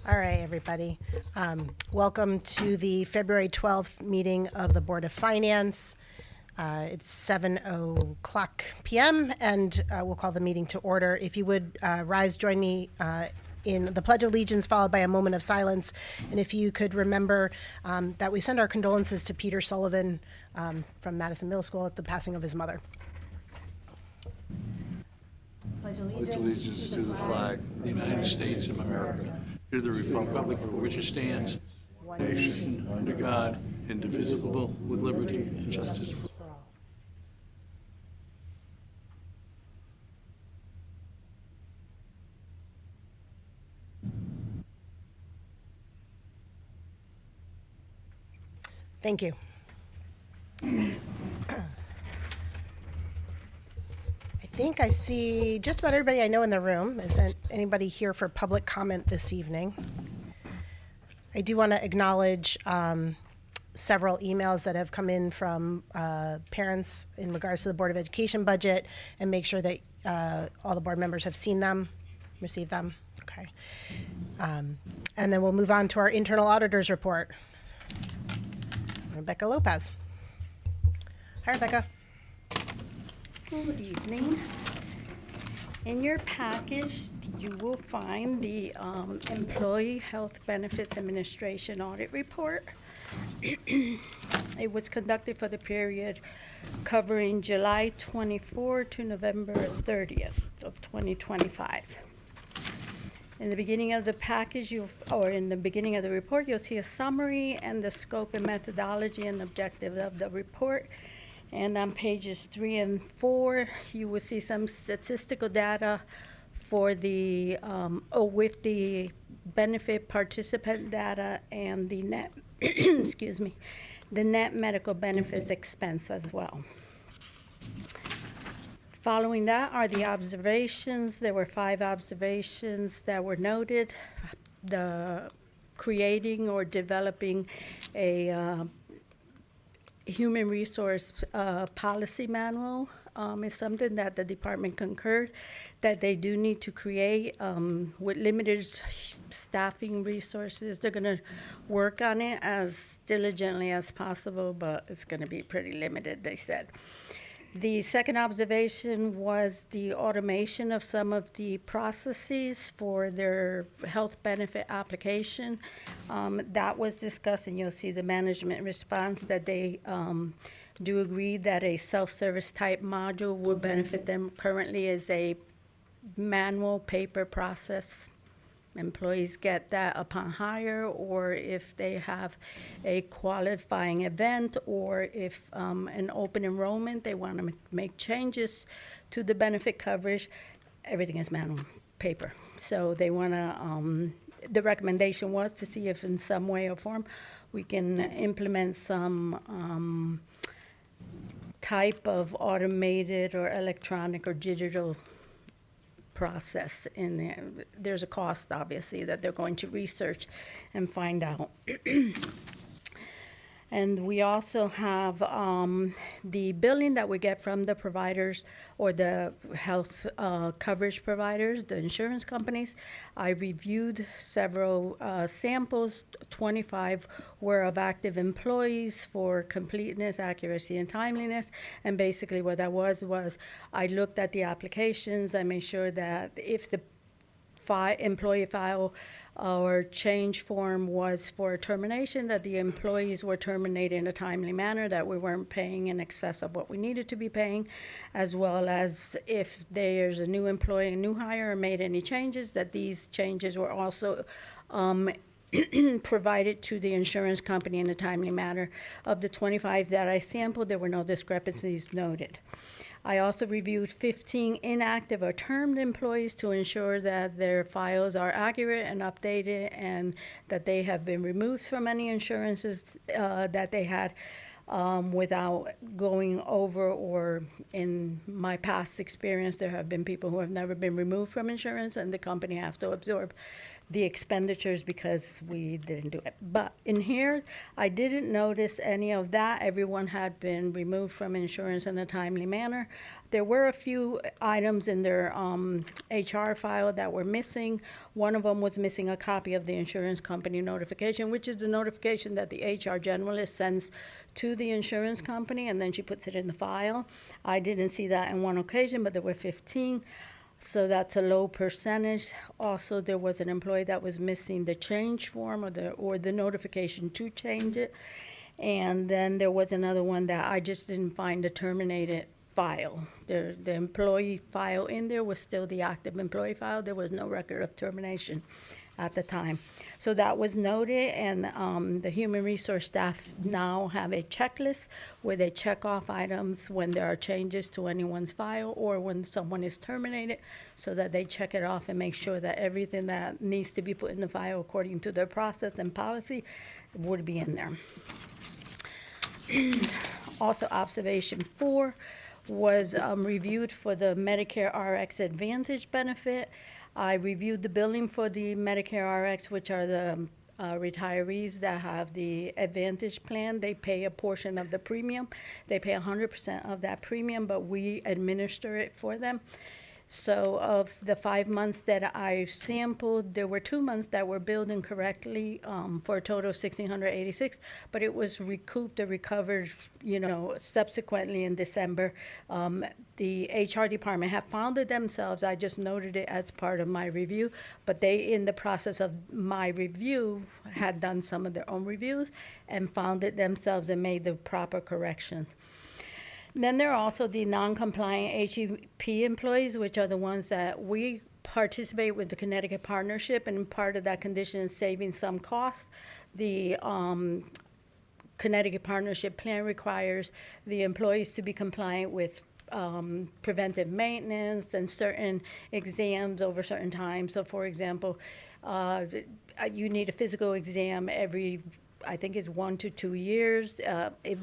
All right, everybody. Welcome to the February 12th meeting of the Board of Finance. It's 7:00 p.m. and we'll call the meeting to order. If you would rise, join me in the Pledge of Allegiance, followed by a moment of silence. And if you could remember that we send our condolences to Peter Sullivan from Madison Middle School at the passing of his mother. Pledge allegiance to the flag of the United States of America, to the republic for which it stands, one nation, under God, indivisible, with liberty and justice for all. Thank you. I think I see just about everybody I know in the room. Isn't anybody here for public comment this evening? I do want to acknowledge several emails that have come in from parents in regards to the Board of Education budget, and make sure that all the board members have seen them, received them. Okay. And then we'll move on to our internal auditor's report. Rebecca Lopez. Hi, Rebecca. Good evening. In your package, you will find the Employee Health Benefits Administration Audit Report. It was conducted for the period covering July 24 to November 30th of 2025. In the beginning of the package, in the beginning of the report, you'll see a summary and the scope and methodology and objective of the report. And on pages 3 and 4, you will see some statistical data for the, with the benefit participant data and the net, excuse me, the net medical benefits expense as well. Following that are the observations. There were 5 observations that were noted. The creating or developing a human resource policy manual is something that the department concurred that they do need to create with limited staffing resources. They're going to work on it as diligently as possible, but it's going to be pretty limited, they said. The second observation was the automation of some of the processes for their health benefit application. That was discussed, and you'll see the management response that they do agree that a self-service type module would benefit them. Currently is a manual paper process. Employees get that upon hire, or if they have a qualifying event, or if an open enrollment, they want to make changes to the benefit coverage, everything is manual paper. So they want to, the recommendation was to see if in some way or form we can implement some type of automated or electronic or digital process in there. There's a cost, obviously, that they're going to research and find out. And we also have the billing that we get from the providers or the health coverage providers, the insurance companies. I reviewed several samples. 25 were of active employees for completeness, accuracy, and timeliness. And basically what that was I looked at the applications. I made sure that if the employee file or change form was for termination, that the employees were terminated in a timely manner, that we weren't paying in excess of what we needed to be paying, as well as if there's a new employee, a new hire, or made any changes, that these changes were also provided to the insurance company in a timely manner. Of the 25 that I sampled, there were no discrepancies noted. I also reviewed 15 inactive or termed employees to ensure that their files are accurate and updated, and that they have been removed from any insurances that they had without going over, or in my past experience, there have been people who have never been removed from insurance, and the company have to absorb the expenditures because we didn't do it. But in here, I didn't notice any of that. Everyone had been removed from insurance in a timely manner. There were a few items in their HR file that were missing. One of them was missing a copy of the insurance company notification, which is the notification that the HR generalist sends to the insurance company, and then she puts it in the file. I didn't see that in one occasion, but there were 15. So that's a low percentage. Also, there was an employee that was missing the change form or the notification to change it. And then there was another one that I just didn't find a terminated file. The employee file in there was still the active employee file. There was no record of termination at the time. So that was noted, and the human resource staff now have a checklist where they check off items when there are changes to anyone's file or when someone is terminated, so that they check it off and make sure that everything that needs to be put in the file according to their process and policy would be in there. Also, observation 4 was reviewed for the Medicare RX Advantage benefit. I reviewed the billing for the Medicare RX, which are the retirees that have the Advantage plan. They pay a portion of the premium. They pay 100% of that premium, but we administer it for them. So of the 5 months that I sampled, there were 2 months that were billed incorrectly for a total of $1,686, but it was recouped or recovered, subsequently in December. The HR department have found it themselves. I just noted it as part of my review, but they, in the process of my review, had done some of their own reviews and found it themselves and made the proper corrections. Then there are also the non-compliant HEP employees, which are the ones that we participate with the Connecticut Partnership, and part of that condition is saving some costs. The Connecticut Partnership plan requires the employees to be compliant with preventive maintenance and certain exams over certain times. So, for example, you need a physical exam every, I think it's 1 to 2 years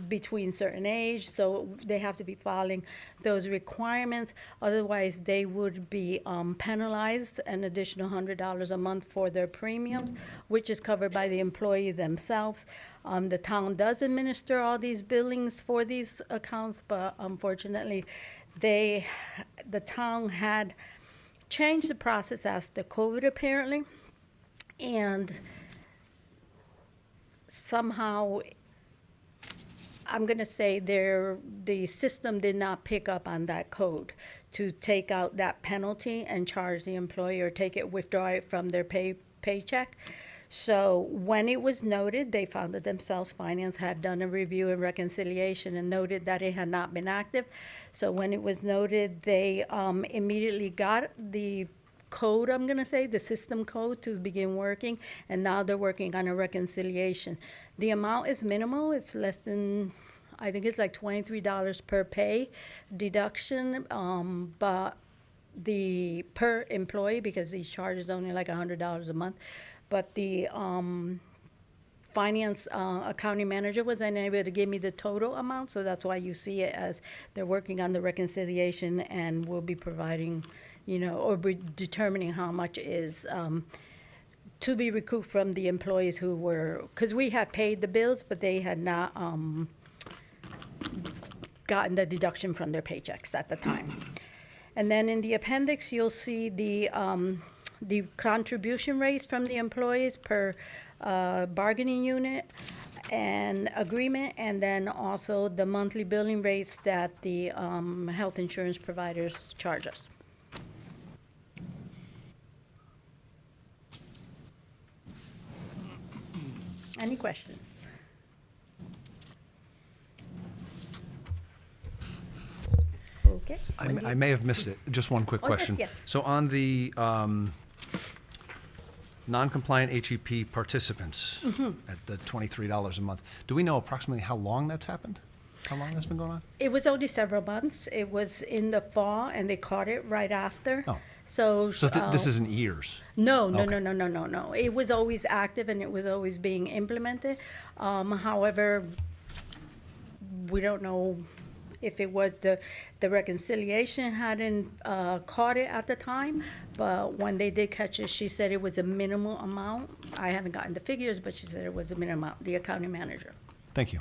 between certain age, so they have to be following those requirements. Otherwise, they would be penalized an additional $100 a month for their premiums, which is covered by the employee themselves. The town does administer all these billings for these accounts, but unfortunately, the town had changed the process after COVID apparently, and somehow, I'm going to say the system did not pick up on that code to take out that penalty and charge the employee or withdraw it from their paycheck. So when it was noted, they found that themselves, finance had done a review and reconciliation and noted that it had not been active. So when it was noted, they immediately got the code, I'm going to say, the system code to begin working, and now they're working on a reconciliation. The amount is minimal. It's less than, I think it's like $23 per pay deduction, but the per employee, because each charge is only like $100 a month, but the finance accounting manager was unable to give me the total amount, so that's why you see it as they're working on the reconciliation and will be providing, or be determining how much is to be recouped from the employees who were, because we had paid the bills, but they had not gotten the deduction from their paychecks at the time. And then in the appendix, you'll see the contribution rates from the employees per bargaining unit and agreement, and then also the monthly billing rates that the health insurance providers charge us. Any questions? Okay. I may have missed it. Just one quick Oh, yes, question. yes. So on the non-compliant HEP participants Mm-hmm. at the $23 a month, do we know approximately how long that's happened? How long that's been going on? It was only several months. It was in the fall, and they caught it right after. Oh. So, So this isn't years? No. It was always active, and it was always being implemented. However, we don't know if it was the reconciliation hadn't caught it at the time, but when they did catch it, she said it was a minimal amount. I haven't gotten the figures, but she said it was a minimal amount, the accounting manager. Thank you.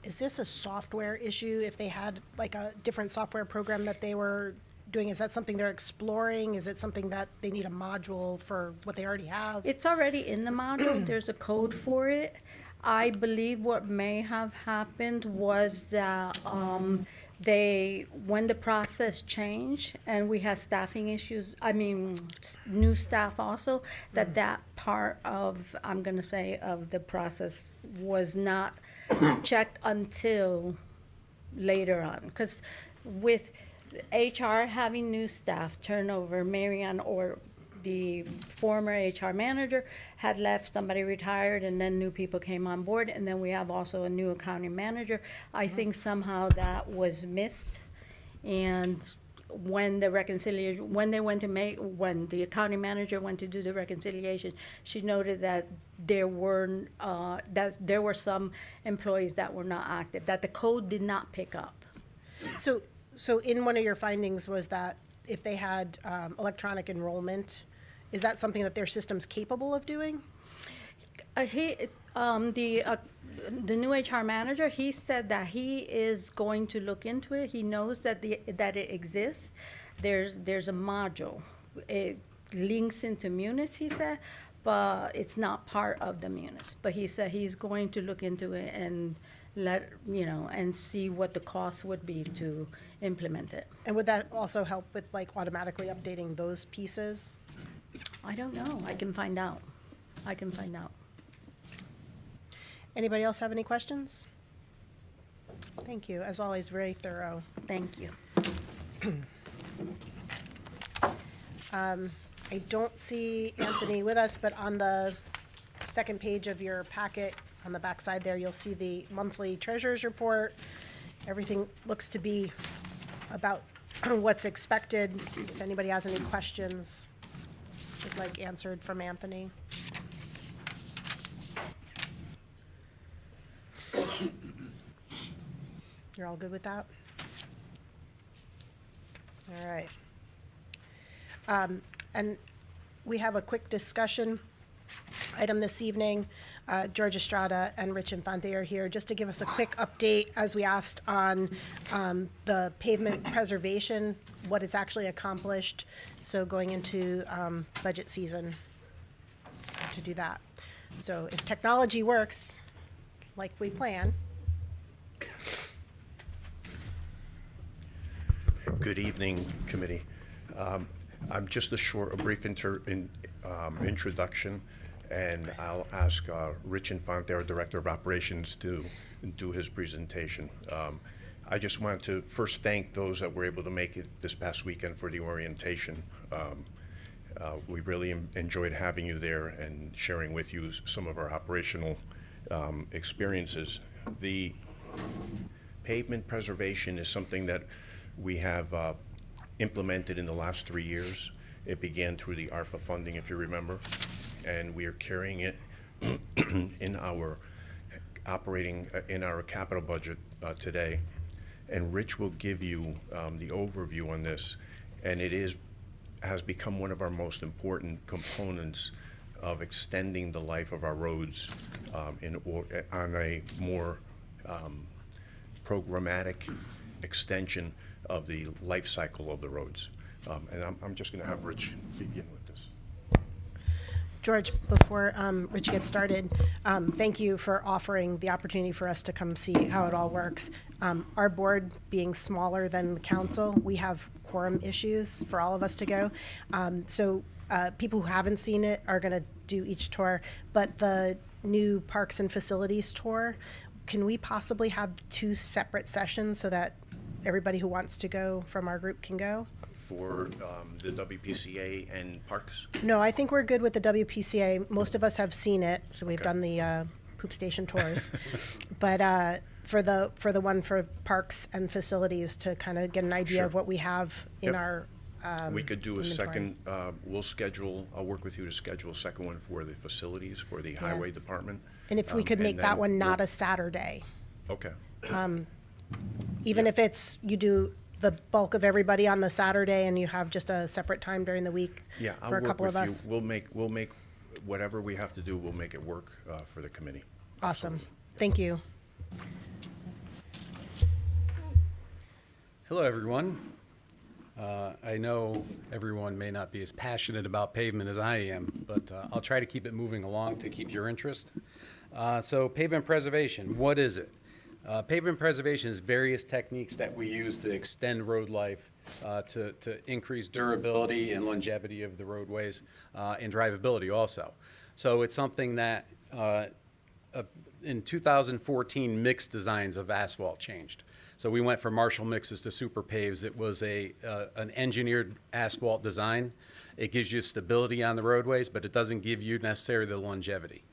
Is this a software issue? If they had like a different software program that they were doing, is that something they're exploring? Is it something that they need a module for what they already have? It's already in the module, there's a code for it. I believe what may have happened was that when the process changed and we had staffing issues, new staff also, that part of, I'm gonna say, of the process was not checked until later on. Because with HR having new staff turnover, Marianne or the former HR manager had left, somebody retired, and then new people came on board, and then we have also a new accounting manager. I think somehow that was missed, and when the reconciliation, when the accounting manager went to do the reconciliation, she noted that there were some employees that were not active, that the code did not pick up. So in one of your findings was that if they had electronic enrollment, is that something that their system's capable of doing? The new HR manager, he said that he is going to look into it. He knows that it exists. There's a module. It links into Munis, he said, but it's not part of the Munis. But he said he's going to look into it and and see what the cost would be to implement it. And would that also help with like automatically updating those pieces? I don't know. I can find out. Anybody else have any questions? Thank you. As always, very thorough. Thank you. I don't see Anthony with us, but on the second page of your packet, on the back side there, you'll see the monthly treasurer's report. Everything looks to be about what's expected. If anybody has any questions, would like answered from Anthony. You're all good with that? All right. And we have a quick discussion item this evening. George Estrada and Rich Infante are here just to give us a quick update, as we asked, on the pavement preservation, what it's actually accomplished. So going into budget season to do that. So if technology works like we plan. Good evening, committee. I'm just a brief introduction, and I'll ask Rich Infante, our Director of Operations, to do his presentation. I just wanted to first thank those that were able to make it this past weekend for the orientation. We really enjoyed having you there and sharing with you some of our operational experiences. The pavement preservation is something that we have implemented in the last 3 years. It began through the ARPA funding, if you remember, and we are carrying it in our capital budget today. And Rich will give you the overview on this, and it has become one of our most important components of extending the life of our roads on a more programmatic extension of the life cycle of the roads. And I'm just going to have Rich begin with this. George, before Rich gets started, thank you for offering the opportunity for us to come see how it all works. Our board being smaller than the council, we have quorum issues for all of us to go. So people who haven't seen it are going to do each tour, but the new Parks and Facilities tour, can we possibly have 2 separate sessions so that everybody who wants to go from our group can go? For the WPCA and parks? No, I think we're good with the WPCA. Most of us have seen it, so we've Okay. done the poop station tours. But for the one for parks and facilities, to kind of get an idea of Sure. what we have in Yep. our We could do a inventory. second, I'll work with you to schedule a second one for the facilities, for the highway department. And if we could and make that then one not we'll- a Saturday. Okay, Even if it's, you do the bulk of everybody on the Saturday and you have just a separate time during the week Yeah, I'll for a work couple with of you. us. We'll make whatever we have to do, we'll make it work for the committee. Awesome. Thank you. Hello, everyone. I know everyone may not be as passionate about pavement as I am, but I'll try to keep it moving along to keep your interest. So pavement preservation, what is it? Pavement preservation is various techniques that we use to extend road life, to increase durability and longevity of the roadways, and drivability also. So it's something that in 2014, mixed designs of asphalt changed. So we went from Marshall mixes to super paves. It was an engineered asphalt design. It gives you stability on the roadways, but it doesn't give you necessarily the longevity.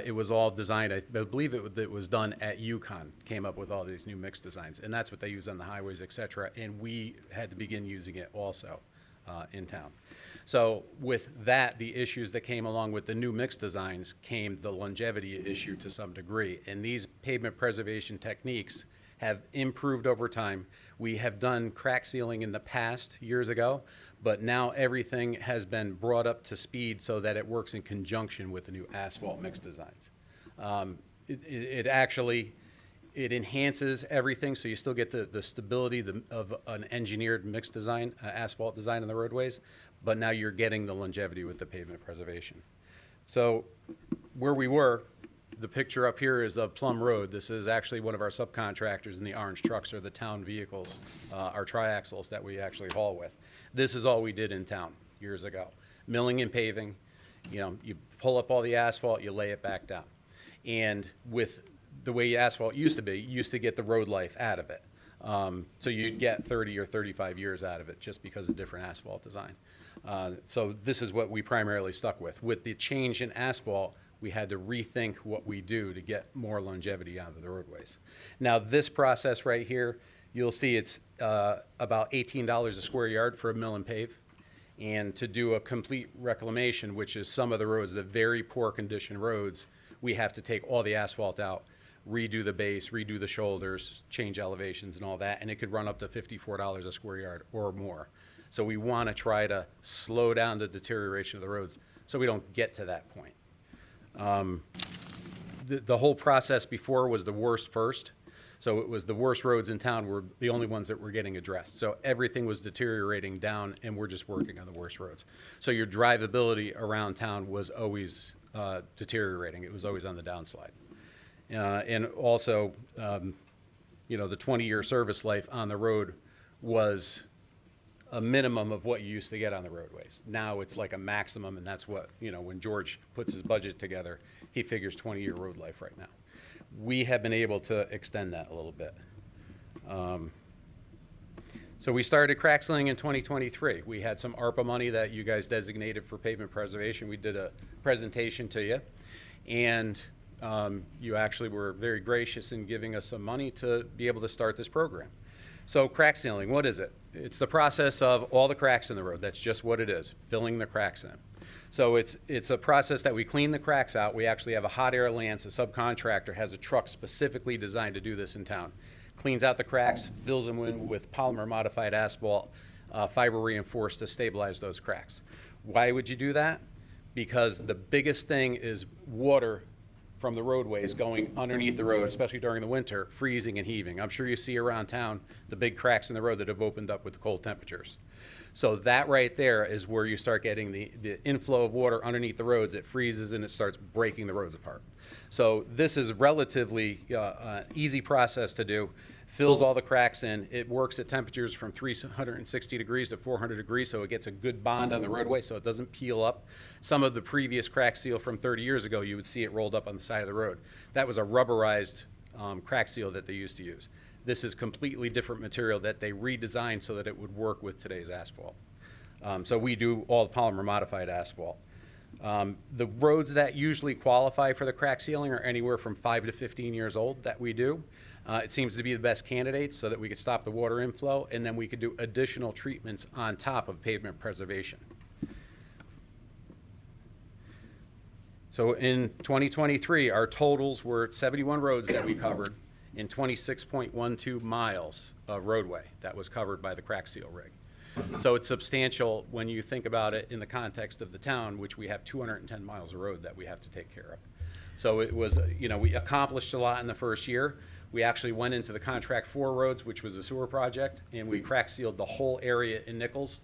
It was all designed, I believe it was done at UConn, came up with all these new mixed designs, and that's what they use on the highways, et cetera, and we had to begin using it also in town. So with that, the issues that came along with the new mixed designs came the longevity issue to some degree, and these pavement preservation techniques have improved over time. We have done crack sealing in the past, years ago, but now everything has been brought up to speed so that it works in conjunction with the new asphalt mix designs. It actually, it enhances everything, so you still get the stability of an engineered mix design, asphalt design on the roadways, but now you're getting the longevity with the pavement preservation. So where we were, the picture up here is of Plum Road. This is actually one of our subcontractors, and the orange trucks are the town vehicles, our triaxles that we actually haul with. This is all we did in town years ago. Milling and paving, you pull up all the asphalt, you lay it back down. And with the way asphalt used to be, you used to get the road life out of it. So you'd get 30 or 35 years out of it just because of different asphalt design. So this is what we primarily stuck with. With the change in asphalt, we had to rethink what we do to get more longevity out of the roadways. Now, this process right here, you'll see it's about $18 a square yard for a mill and pave. And to do a complete reclamation, which is some of the roads, the very poor condition roads, we have to take all the asphalt out, redo the base, redo the shoulders, change elevations and all that, and it could run up to $54 a square yard or more. So we want to try to slow down the deterioration of the roads so we don't get to that point. The whole process before was the worst first. So it was the worst roads in town were the only ones that were getting addressed. So everything was deteriorating down, and we're just working on the worst roads. So your drivability around town was always deteriorating. It was always on the downslide. And also, the 20-year service life on the road was a minimum of what you used to get on the roadways. Now it's like a maximum, and that's what, when George puts his budget together, he figures 20-year road life right now. We have been able to extend that a little bit. So we started crack sealing in 2023. We had some ARPA money that you guys designated for pavement preservation. We did a presentation to you, and you actually were very gracious in giving us some money to be able to start this program. So crack sealing, what is it? It's the process of all the cracks in the road. That's just what it is, filling the cracks in. So it's a process that we clean the cracks out. We actually have a hot air lance. A subcontractor has a truck specifically designed to do this in town. Cleans out the cracks, fills them in with polymer modified asphalt, fiber reinforced to stabilize those cracks. Why would you do that? Because the biggest thing is water from the roadways going underneath the road, especially during the winter, freezing and heaving. I'm sure you see around town the big cracks in the road that have opened up with the cold temperatures. So that right there is where you start getting the inflow of water underneath the roads. It freezes and it starts breaking the roads apart. So this is relatively easy process to do. Fills all the cracks in. It works at temperatures from 360 degrees to 400 degrees, so it gets a good bond on the roadway so it doesn't peel up. Some of the previous crack seal from 30 years ago, you would see it rolled up on the side of the road. That was a rubberized crack seal that they used to use. This is completely different material that they redesigned so that it would work with today's asphalt. So we do all the polymer modified asphalt. The roads that usually qualify for the crack sealing are anywhere from 5 to 15 years old that we do. It seems to be the best candidates so that we could stop the water inflow, and then we could do additional treatments on top of pavement preservation. So in 2023, our totals were 71 roads that we covered, and 26.12 miles of roadway that was covered by the crack seal rig. So it's substantial when you think about it in the context of the town, which we have 210 miles of road that we have to take care of. So it was, we accomplished a lot in the first year. We actually went into the contract for roads, which was a sewer project, and we crack sealed the whole area in Nichols,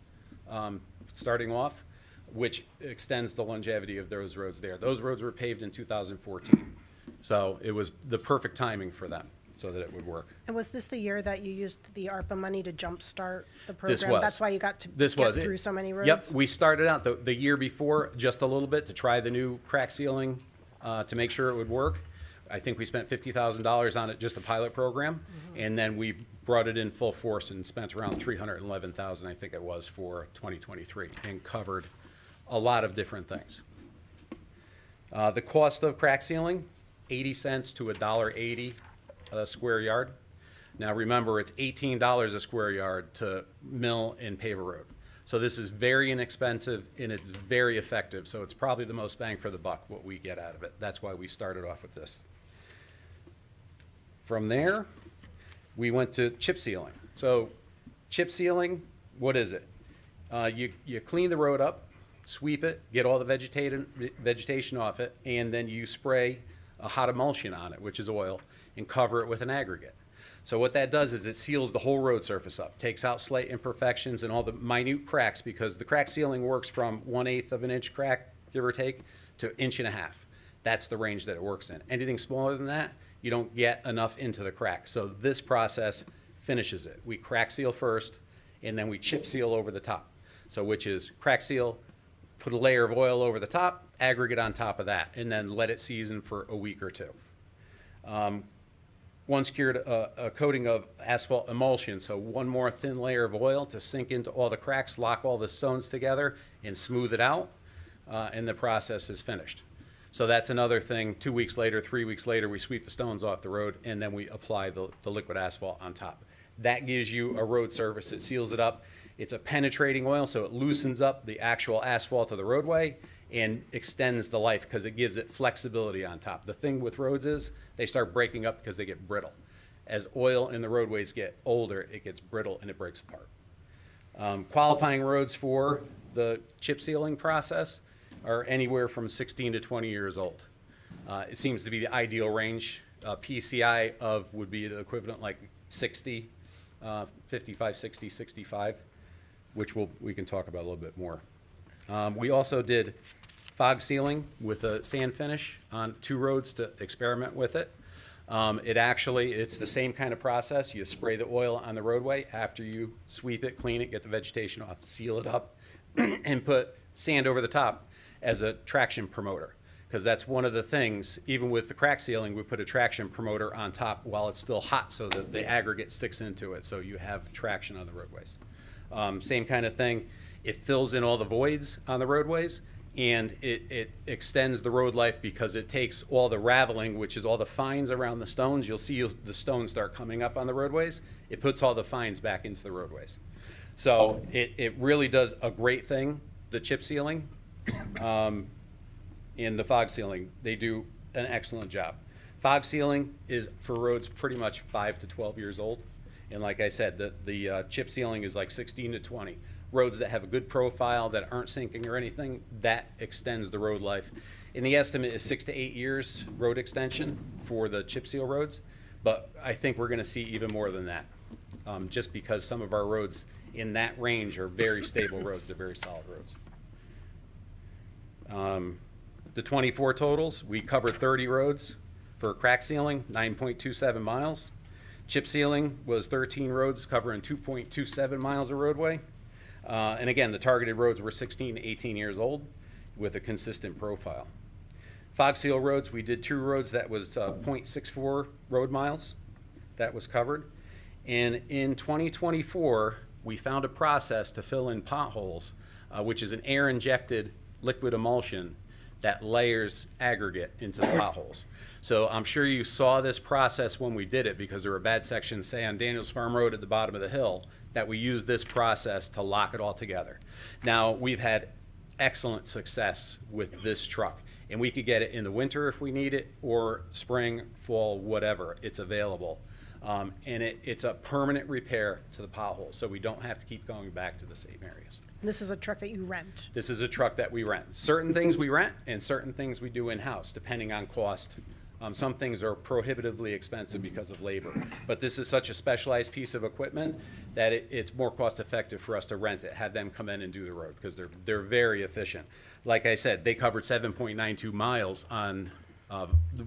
starting off, which extends the longevity of those roads there. Those roads were paved in 2014. So it was the perfect timing for them so that it would work. And was this the year that you used the ARPA money to jumpstart the program? This was. That's why you got to This get was it. through so many roads? Yep, we started out the year before just a little bit to try the new crack sealing to make sure it would work. I think we spent $50,000 on it, just a pilot program, and then we brought it in full force and spent around $311,000, I think it was, for 2023, and covered a lot of different things. The cost of crack sealing, 80 cents to $1.80 a square yard. Now remember, it's $18 a square yard to mill and pave a road. So this is very inexpensive and it's very effective. So it's probably the most bang for the buck what we get out of it. That's why we started off with this. From there, we went to chip sealing. So chip sealing, what is it? You clean the road up, sweep it, get all the vegetation off it, and then you spray a hot emulsion on it, which is oil, and cover it with an aggregate. So what that does is it seals the whole road surface up, takes out slight imperfections and all the minute cracks, because the crack sealing works from 1/8 of an inch crack, give or take, to 1.5 inches. That's the range that it works in. Anything smaller than that, you don't get enough into the crack. So this process finishes it. We crack seal first, and then we chip seal over the top. So which is crack seal, put a layer of oil over the top, aggregate on top of that, and then let it season for a week or two. One secured a coating of asphalt emulsion, so one more thin layer of oil to sink into all the cracks, lock all the stones together, and smooth it out, and the process is finished. So that's another thing. 2 weeks later, 3 weeks later, we sweep the stones off the road, and then we apply the liquid asphalt on top. That gives you a road surface. It seals it up. It's a penetrating oil, so it loosens up the actual asphalt of the roadway and extends the life because it gives it flexibility on top. The thing with roads is they start breaking up because they get brittle. As oil in the roadways get older, it gets brittle and it breaks apart. Qualifying roads for the chip sealing process are anywhere from 16 to 20 years old. It seems to be the ideal range. PCI of would be the equivalent like 60, 55, 60, 65, which we can talk about a little bit more. We also did fog sealing with a sand finish on 2 roads to experiment with it. It's the same kind of process. You spray the oil on the roadway after you sweep it, clean it, get the vegetation off, seal it up, and put sand over the top as a traction promoter. Because that's one of the things, even with the crack sealing, we put a traction promoter on top while it's still hot so that the aggregate sticks into it, so you have traction on the roadways. Same kind of thing. It fills in all the voids on the roadways, and it extends the road life because it takes all the raveling, which is all the fines around the stones. You'll see the stones start coming up on the roadways. It puts all the fines back into the roadways. So it really does a great thing, the chip sealing and the fog sealing. They do an excellent job. Fog sealing is for roads pretty much 5 to 12 years old. And like I said, the chip sealing is like 16 to 20. Roads that have a good profile, that aren't sinking or anything, that extends the road life. And the estimate is 6 to 8 years road extension for the chip seal roads. But I think we're gonna see even more than that, just because some of our roads in that range are very stable roads. They're very solid roads. The 24 totals, we covered 30 roads for crack sealing, 9.27 miles. Chip sealing was 13 roads covering 2.27 miles of roadway. And again, the targeted roads were 16 to 18 years old with a consistent profile. Fog seal roads, we did 2 roads that was 0.64 road miles that was covered. And in 2024, we found a process to fill in potholes, which is an air-injected liquid emulsion that layers aggregate into the potholes. So I'm sure you saw this process when we did it, because there were bad sections, say on Daniels Farm Road at the bottom of the hill, that we used this process to lock it all together. Now, we've had excellent success with this truck. And we could get it in the winter if we need it, or spring, fall, whatever, it's available. And it's a permanent repair to the potholes, so we don't have to keep going back to the same areas. This is a truck that you rent. This is a truck that we rent. Certain things we rent and certain things we do in-house, depending on cost. Some things are prohibitively expensive because of labor. But this is such a specialized piece of equipment that it's more cost-effective for us to rent it, have them come in and do the road, because they're very efficient. Like I said, they covered 7.92 miles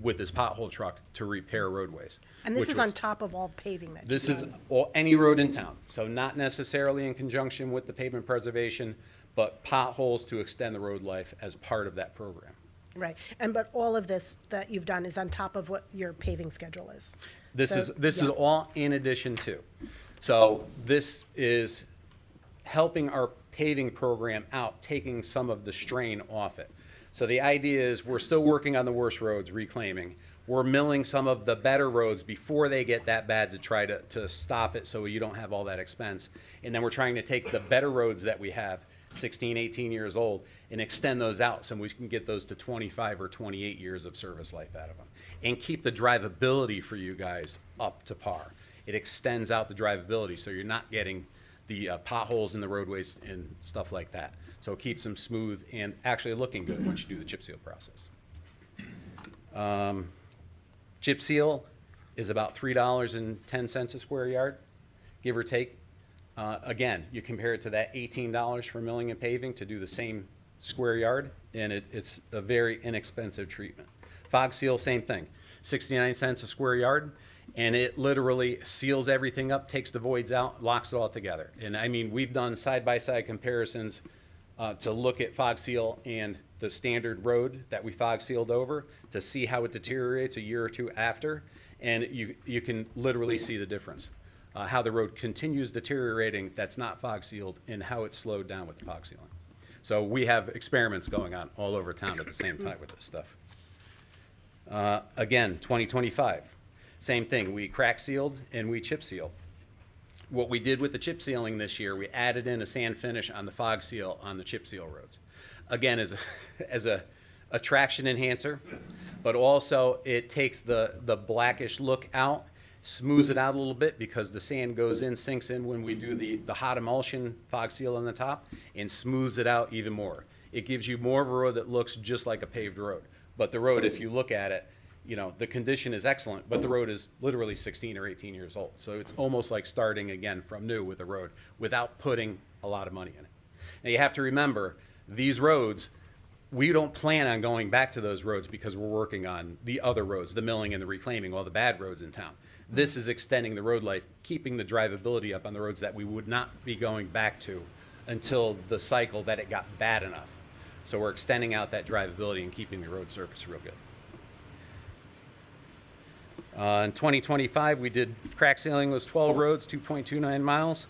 with this pothole truck to repair roadways. And this which is was- on top of all paving that you This is do. any road in town, so not necessarily in conjunction with the pavement preservation, but potholes to extend the road life as part of that program. Right. But all of this that you've done is on top of what your paving schedule is. This So- is yeah. all in addition to. So this is helping our paving program out, taking some of the strain off it. So the idea is we're still working on the worst roads, reclaiming. We're milling some of the better roads before they get that bad to try to stop it so you don't have all that expense. And then we're trying to take the better roads that we have, 16, 18 years old, and extend those out so we can get those to 25 or 28 years of service life out of them. And keep the drivability for you guys up to par. It extends out the drivability so you're not getting the potholes in the roadways and stuff like that. So it keeps them smooth and actually looking good once you do the chip seal process. Chip seal is about $3.10 a square yard, give or take. Again, you compare it to that $18 for milling and paving to do the same square yard, and it's a very inexpensive treatment. Fog seal, same thing, 69 cents a square yard, and it literally seals everything up, takes the voids out, locks it all together. And I mean, we've done side-by-side comparisons to look at fog seal and the standard road that we fog sealed over to see how it deteriorates a year or two after, and you can literally see the difference. How the road continues deteriorating that's not fog sealed, and how it's slowed down with the fog sealing. So we have experiments going on all over town at the same time with this stuff. Again, 2025, same thing. We crack sealed and we chip seal. What we did with the chip sealing this year, we added in a sand finish on the fog seal on the chip seal roads. Again, as a traction enhancer, but also it takes the blackish look out, smooths it out a little bit because the sand goes in, sinks in when we do the hot emulsion fog seal on the top, and smooths it out even more. It gives you more of a road that looks just like a paved road. But the road, if you look at it, you know, the condition is excellent, but the road is literally 16 or 18 years old. So it's almost like starting again from new with a road without putting a lot of money in it. Now you have to remember, these roads, we don't plan on going back to those roads because we're working on the other roads, the milling and the reclaiming, all the bad roads in town. This is extending the road life, keeping the drivability up on the roads that we would not be going back to until the cycle that it got bad enough. So we're extending out that drivability and keeping the road surface real good. In 2025, we did crack sealing those 12 roads, 2.29 miles.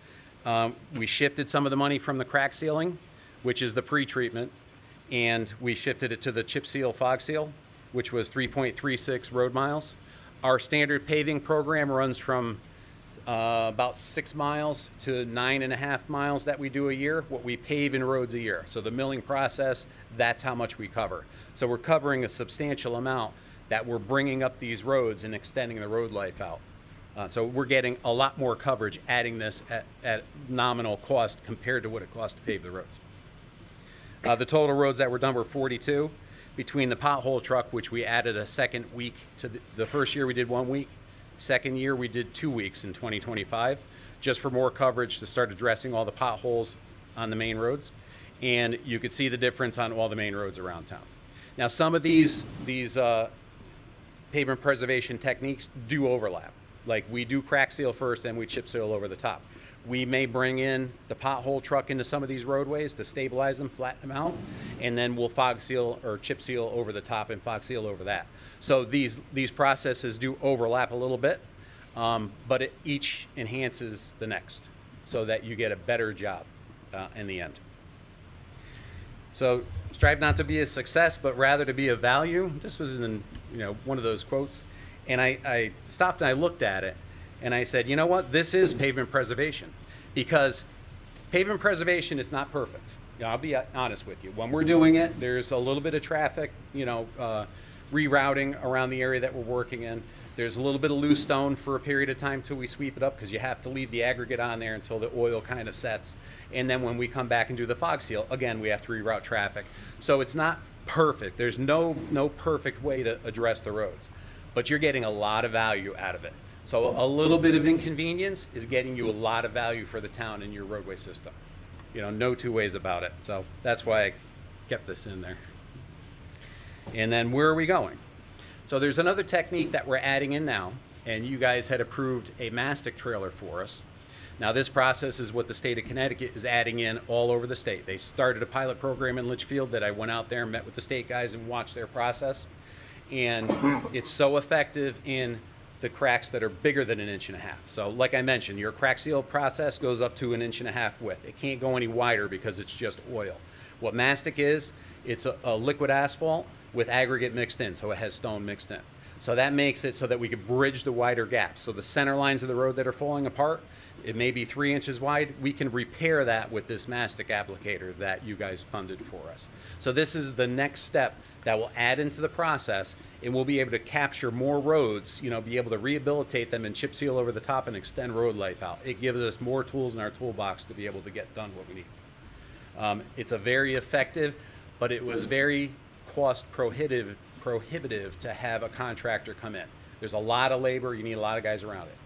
We shifted some of the money from the crack sealing, which is the pre-treatment, and we shifted it to the chip seal, fog seal, which was 3.36 road miles. Our standard paving program runs from about 6 miles to 9.5 miles that we do a year, what we pave in roads a year. So the milling process, that's how much we cover. So we're covering a substantial amount that we're bringing up these roads and extending the road life out. So we're getting a lot more coverage adding this at nominal cost compared to what it costs to pave the roads. The total roads that were done were 42. Between the pothole truck, which we added a second week to the first year we did 1 week. Second year we did 2 weeks in 2025, just for more coverage to start addressing all the potholes on the main roads. And you could see the difference on all the main roads around town. Now some of these pavement preservation techniques do overlap. Like we do crack seal first, then we chip seal over the top. We may bring in the pothole truck into some of these roadways to stabilize them, flatten them out, and then we'll fog seal or chip seal over the top and fog seal over that. So these processes do overlap a little bit, but each enhances the next so that you get a better job in the end. So strive not to be a success, but rather to be a value. This was in one of those quotes. And I stopped and I looked at it and I said, you know what, this is pavement preservation, because pavement preservation, it's not perfect. I'll be honest with you. When we're doing it, there's a little bit of traffic, rerouting around the area that we're working in. There's a little bit of loose stone for a period of time till we sweep it up, because you have to leave the aggregate on there until the oil kind of sets. And then when we come back and do the fog seal, again, we have to reroute traffic. So it's not perfect. There's no perfect way to address the roads, but you're getting a lot of value out of it. So a little bit of inconvenience is getting you a lot of value for the town and your roadway system. No two ways about it. So that's why I kept this in there. And then where are we going? So there's another technique that we're adding in now, and you guys had approved a mastic trailer for us. Now this process is what the state of Connecticut is adding in all over the state. They started a pilot program in Litchfield that I went out there and met with the state guys and watched their process. And it's so effective in the cracks that are bigger than 1.5 inches. So like I mentioned, your crack seal process goes up to 1.5 inches width. It can't go any wider because it's just oil. What mastic is, it's a liquid asphalt with aggregate mixed in, so it has stone mixed in. So that makes it so that we can bridge the wider gaps. So the center lines of the road that are falling apart, it may be 3 inches wide, we can repair that with this mastic applicator that you guys funded for us. So this is the next step that will add into the process, and we'll be able to capture more roads, be able to rehabilitate them and chip seal over the top and extend road life out. It gives us more tools in our toolbox to be able to get done what we need. It's a very effective, but it was very cost prohibitive to have a contractor come in. There's a lot of labor, you need a lot of guys around it.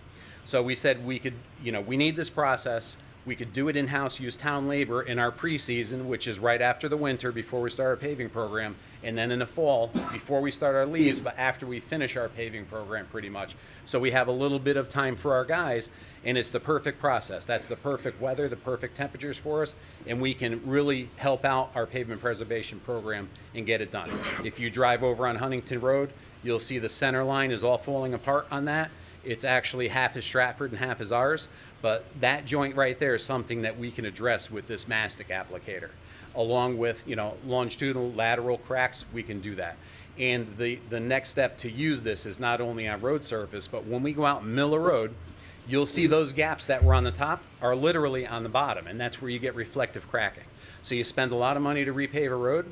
So we said we could, we need this process. We could do it in-house, use town labor in our pre-season, which is right after the winter before we start our paving program, and then in the fall before we start our leaves, but after we finish our paving program pretty much. So we have a little bit of time for our guys, and it's the perfect process. That's the perfect weather, the perfect temperatures for us, and we can really help out our pavement preservation program and get it done. If you drive over on Huntington Road, you'll see the center line is all falling apart on that. It's actually half is Stratford and half is ours, but that joint right there is something that we can address with this mastic applicator. Along with, longitudinal, lateral cracks, we can do that. And the next step to use this is not only on road surface, but when we go out and mill a road, you'll see those gaps that were on the top are literally on the bottom, and that's where you get reflective cracking. So you spend a lot of money to repave a road,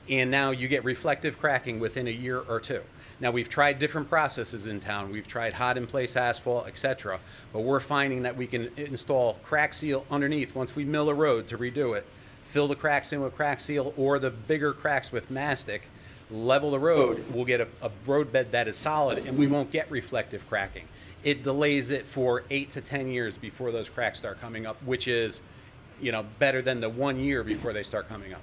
and now you get reflective cracking within a year or two. Now, we've tried different processes in town. We've tried hot in place asphalt, etc. But we're finding that we can install crack seal underneath once we mill a road to redo it, fill the cracks in with crack seal or the bigger cracks with mastic, level the road. We'll get a road bed that is solid, and we won't get reflective cracking. It delays it for 8 to 10 years before those cracks start coming up, which is, better than the 1 year before they start coming up.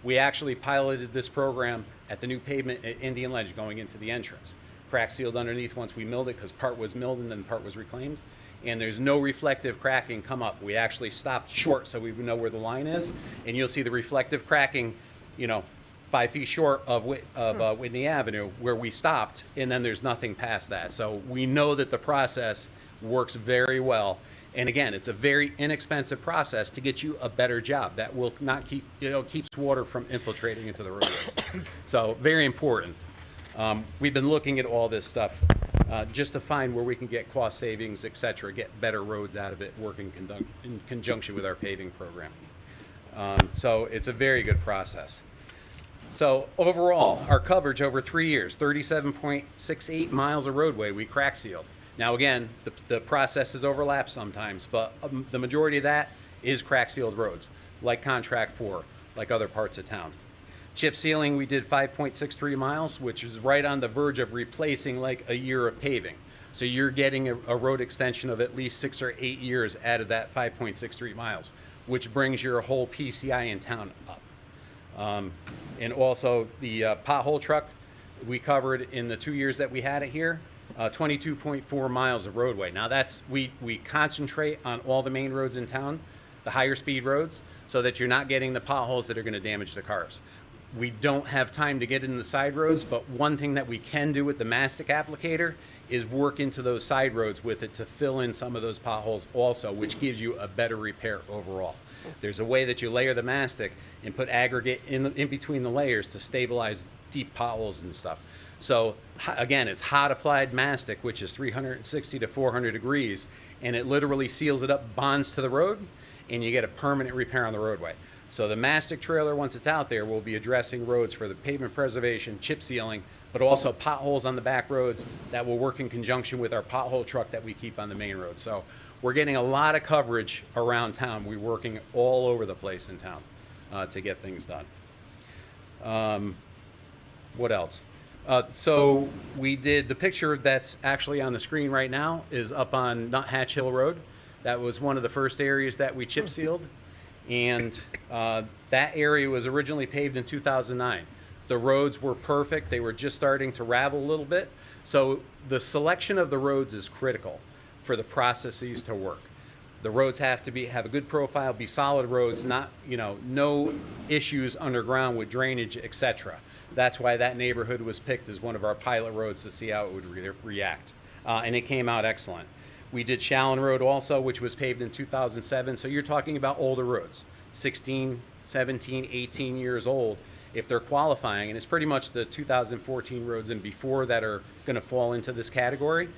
We actually piloted this program at the new pavement at Indian Ledge going into the entrance. Crack sealed underneath once we milled it, because part was milled and then part was reclaimed. And there's no reflective cracking come up. We actually stopped short so we know where the line is. And you'll see the reflective cracking, 5 feet short of Whitney Avenue where we stopped, and then there's nothing past that. So we know that the process works very well. And again, it's a very inexpensive process to get you a better job that will not keeps water from infiltrating into the roadways. So very important. We've been looking at all this stuff just to find where we can get cost savings, et cetera, get better roads out of it, working in conjunction with our paving program. So it's a very good process. So overall, our coverage over 3 years, 37.68 miles of roadway we crack sealed. Now again, the processes overlap sometimes, but the majority of that is crack sealed roads, like Contract 4, like other parts of town. Chip sealing, we did 5.63 miles, which is right on the verge of replacing like a year of paving. So you're getting a road extension of at least 6 or 8 years out of that 5.63 miles, which brings your whole PCI in town up. And also the pothole truck, we covered in the 2 years that we had it here, 22.4 miles of roadway. Now that's, we concentrate on all the main roads in town, the higher speed roads, so that you're not getting the potholes that are gonna damage the cars. We don't have time to get into the side roads, but one thing that we can do with the mastic applicator is work into those side roads with it to fill in some of those potholes also, which gives you a better repair overall. There's a way that you layer the mastic and put aggregate in between the layers to stabilize deep potholes and stuff. So again, it's hot applied mastic, which is 360 to 400 degrees, and it literally seals it up, bonds to the road, and you get a permanent repair on the roadway. So the mastic trailer, once it's out there, will be addressing roads for the pavement preservation, chip sealing, but also potholes on the back roads that will work in conjunction with our pothole truck that we keep on the main road. So we're getting a lot of coverage around town. We're working all over the place in town to get things done. What else? So we did, the picture that's actually on the screen right now is up on Nuthatch Hill Road. That was one of the first areas that we chip sealed. And that area was originally paved in 2009. The roads were perfect. They were just starting to ravel a little bit. So the selection of the roads is critical for the processes to work. The roads have to have a good profile, be solid roads, not, no issues underground with drainage, etc. That's why that neighborhood was picked as one of our pilot roads to see how it would react. And it came out excellent. We did Shallon Road also, which was paved in 2007. So you're talking about older roads, 16, 17, 18 years old, if they're qualifying. And it's pretty much the 2014 roads and before that are going to fall into this category.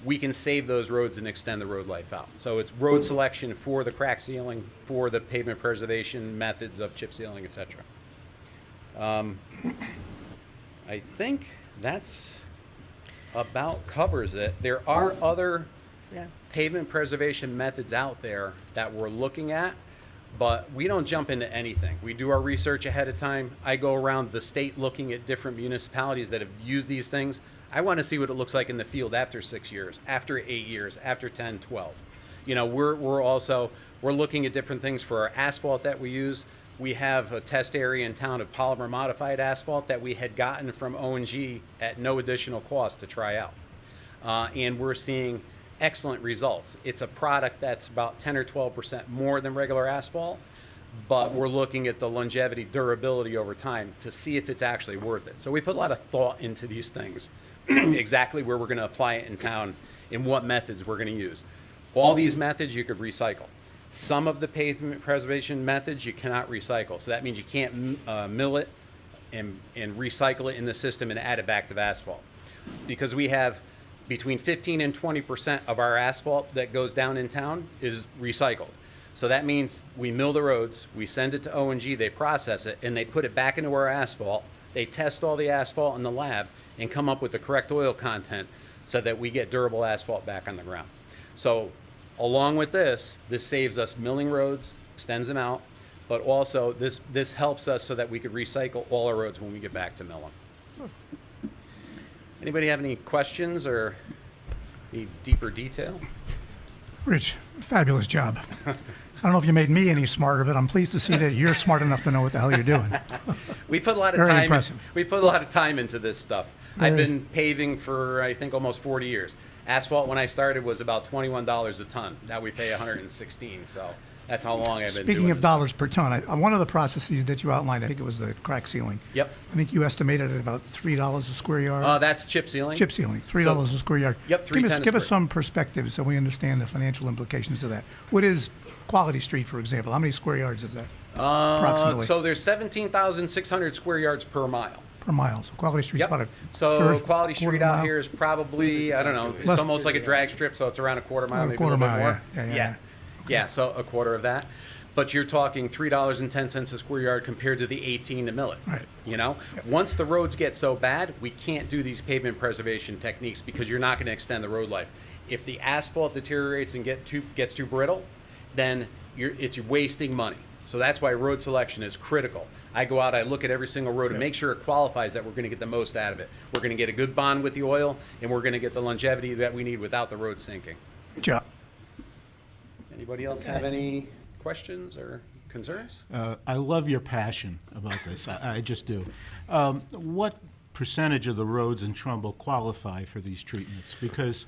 We can save those roads and extend the road life out. So it's road selection for the crack sealing, for the pavement preservation methods of chip sealing, etc. I think that's about covers it. There are other Yeah. pavement preservation methods out there that we're looking at, but we don't jump into anything. We do our research ahead of time. I go around the state looking at different municipalities that have used these things. I want to see what it looks like in the field after 6 years, after 8 years, after 10, 12. We're looking at different things for our asphalt that we use. We have a test area in town of polymer modified asphalt that we had gotten from O&G at no additional cost to try out. And we're seeing excellent results. It's a product that's about 10 or 12% more than regular asphalt, but we're looking at the longevity, durability over time to see if it's actually worth it. So we put a lot of thought into these things, exactly where we're going to apply it in town and what methods we're going to use. All these methods you could recycle. Some of the pavement preservation methods you cannot recycle. So that means you can't mill it and recycle it in the system and add it back to asphalt. Because we have between 15 and 20% of our asphalt that goes down in town is recycled. So that means we mill the roads, we send it to O&G, they process it, and they put it back into our asphalt. They test all the asphalt in the lab and come up with the correct oil content so that we get durable asphalt back on the ground. So along with this saves us milling roads, extends them out, but also this helps us so that we could recycle all our roads when we get back to milling. Anybody have any questions or any deeper detail? Rich, fabulous job. I don't know if you made me any smarter, but I'm pleased to see that you're smart enough to know what the hell you're doing. We put a lot of Very time. impressive. We put a lot of time into this stuff. I've Very. been paving for I think almost 40 years. Asphalt when I started was about $21 a ton. Now we pay 116. So that's how long I've been doing Speaking of this. dollars per ton, one of the processes that you outlined, I think it was the crack sealing. Yep. I think you estimated at about $3 a square yard. That's chip sealing. Chip sealing, $3 a square yard. Yep, Give us, $3.10 give a us square. some perspective so we understand the financial implications of that. What is Quality Street, for example? How many square yards is that approximately So there's 17,600 square yards per mile. per mile? So Quality Street's Yep. about a So third, Quality quarter Street out mile? here is probably, I don't know, it's Less- almost like a drag strip, so it's around a quarter mile, Oh, a maybe quarter a little mile, bit more. yeah, yeah. Yeah, so a quarter of that. But you're talking $3.10 a square yard compared to the 18 to mill it. Right. You know, once the roads get so bad, we can't do these pavement preservation techniques because you're not going to extend the road life. If the asphalt deteriorates and gets too brittle, then it's wasting money. So that's why road selection is critical. I go out, I look at every single road and make sure it qualifies that we're going to get the most out of it. We're going to get a good bond with the oil, and we're going to get the longevity that we need without the road sinking. Good job. Anybody else have any questions or concerns? I love your passion about this. I just do. What percentage of the roads in Trumbull qualify for these treatments? Because,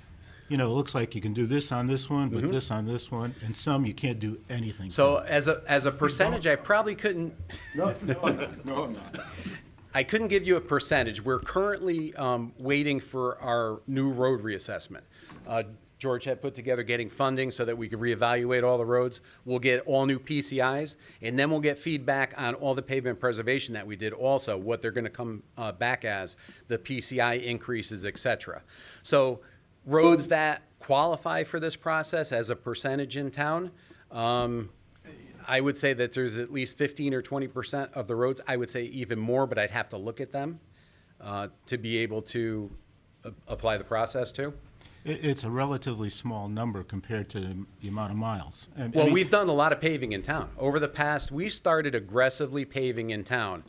it looks like you can do this on this one, but this on this one, and some you can't do anything. So to. as a percentage, I probably couldn't. No, I'm not. I couldn't give you a percentage. We're currently waiting for our new road reassessment. George had put together getting funding so that we could reevaluate all the roads. We'll get all new PCIs, and then we'll get feedback on all the pavement preservation that we did also, what they're going to come back as, the PCI increases, et cetera. So roads that qualify for this process as a percentage in town, I would say that there's at least 15 or 20% of the roads, I would say even more, but I'd have to look at them to be able to apply the process to. It's a relatively small number compared to the amount of miles. And- I Well, mean, we've done a lot of paving in town. Over the past, we started aggressively paving in town.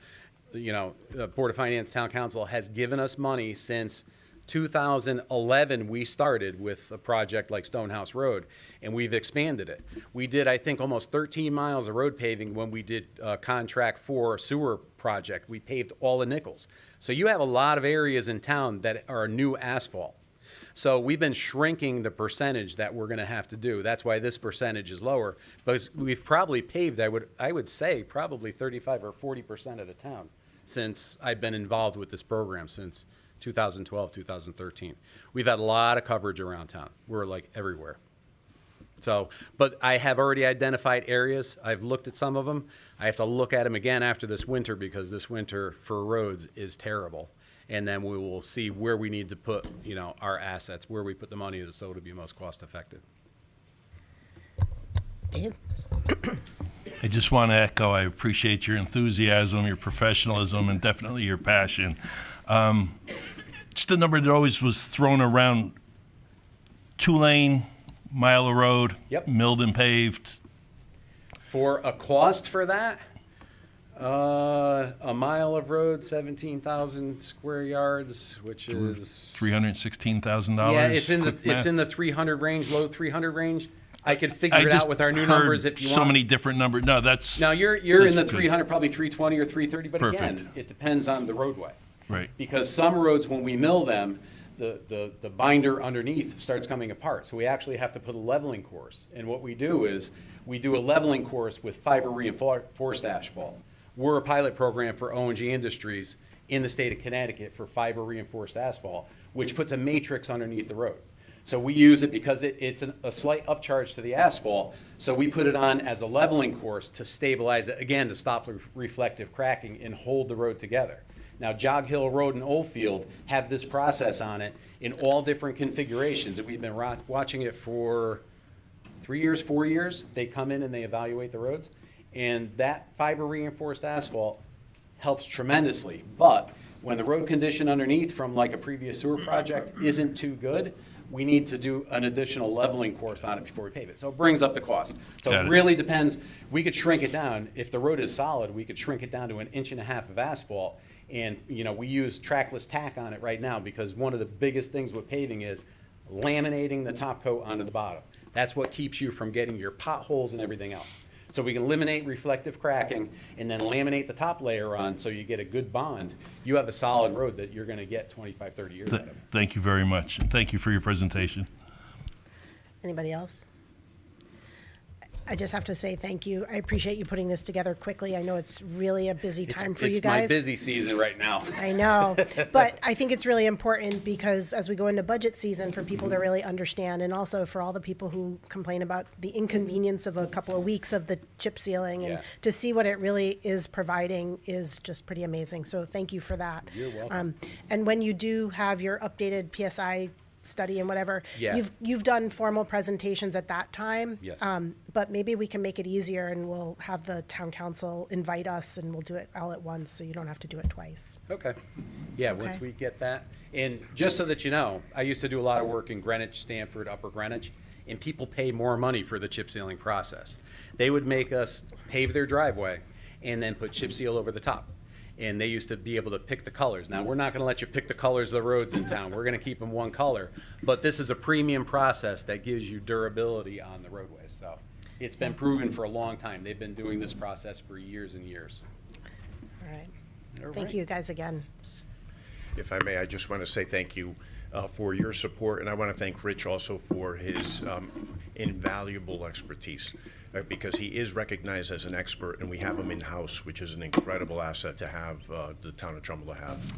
You know, the Board of Finance Town Council has given us money since 2011. We started with a project like Stonehouse Road, and we've expanded it. We did, I think, almost 13 miles of road paving when we did contract for sewer project. We paved all the Nichols. So you have a lot of areas in town that are new asphalt. So we've been shrinking the percentage that we're gonna have to do. That's why this percentage is lower. But we've probably paved, I would say, probably 35 or 40% of the town since I've been involved with this program, since 2012, 2013. We've had a lot of coverage around town. We're like everywhere. So, but I have already identified areas. I've looked at some of them. I have to look at them again after this winter because this winter for roads is terrible. And then we will see where we need to put, you know, our assets, where we put the money so it'll be most cost effective. Dave? I just want to echo, I appreciate your enthusiasm, your professionalism, and definitely your passion. Just a number that always was thrown around, 2-lane, mile of road, Yep. milled and paved. For a cost for that, a mile of road, 17,000 square yards, which is, $316,000. yeah, it's Quick math. in the 300 range, low 300 range. I could figure I it just out with our new heard numbers if you so want. many different numbers. No, that's Now, you're in the That's good. 300, probably 320 or 330, but again, Perfect. it depends on the roadway. right. Because some roads, when we mill them, the binder underneath starts coming apart. So we actually have to put a leveling course. And what we do is, we do a leveling course with fiber reinforced asphalt. We're a pilot program for O&G Industries in the state of Connecticut for fiber reinforced asphalt, which puts a matrix underneath the road. So we use it because it's a slight upcharge to the asphalt, so we put it on as a leveling course to stabilize it, again, to stop reflective cracking and hold the road together. Now, Jog Hill Road and Oldfield have this process on it in all different configurations, and we've been watching it for 3 years, 4 years. They come in and they evaluate the roads, and that fiber reinforced asphalt helps tremendously. But when the road condition underneath from like a previous sewer project isn't too good, we need to do an additional leveling course on it before we pave it. So it brings up the cost. So Got it it. really depends. We could shrink it down. If the road is solid, we could shrink it down to 1.5 inches of asphalt. And, you know, we use trackless tack on it right now because one of the biggest things with paving is laminating the top coat onto the bottom. That's what keeps you from getting your potholes and everything else. So we can eliminate reflective cracking and then laminate the top layer on so you get a good bond. You have a solid road that you're gonna get 25, 30 years out of. Thank you very much. And thank you for your presentation. Anybody else? I just have to say thank you. I appreciate you putting this together quickly. I know it's really a busy time for you guys. It's my busy season right now. I know, but I think it's really important because as we go into budget season, for people to really understand, and also for all the people who complain about the inconvenience of a couple of weeks of the chip sealing, and Yeah. to see what it really is providing is just pretty amazing. So thank you for that. You're welcome. And when you do have your updated PSI study and whatever, Yeah. you've done formal presentations at that time. Yes. But maybe we can make it easier and we'll have the town council invite us and we'll do it all at once so you don't have to do it twice. Okay. Yeah, once Okay. we get that. And just so that you know, I used to do a lot of work in Greenwich, Stanford, Upper Greenwich, and people pay more money for the chip sealing process. They would make us pave their driveway and then put chip seal over the top. And they used to be able to pick the colors. Now, we're not gonna let you pick the colors of the roads in town. We're gonna keep them one color. But this is a premium process that gives you durability on the roadways. So it's been proven for a long time. They've been doing this process for years and years. All right. All Thank right. you guys again. If I may, I just want to say thank you for your support, and I want to thank Rich also for his invaluable expertise, because he is recognized as an expert, and we have him in-house, which is an incredible asset to have, the town of Trumbull to have.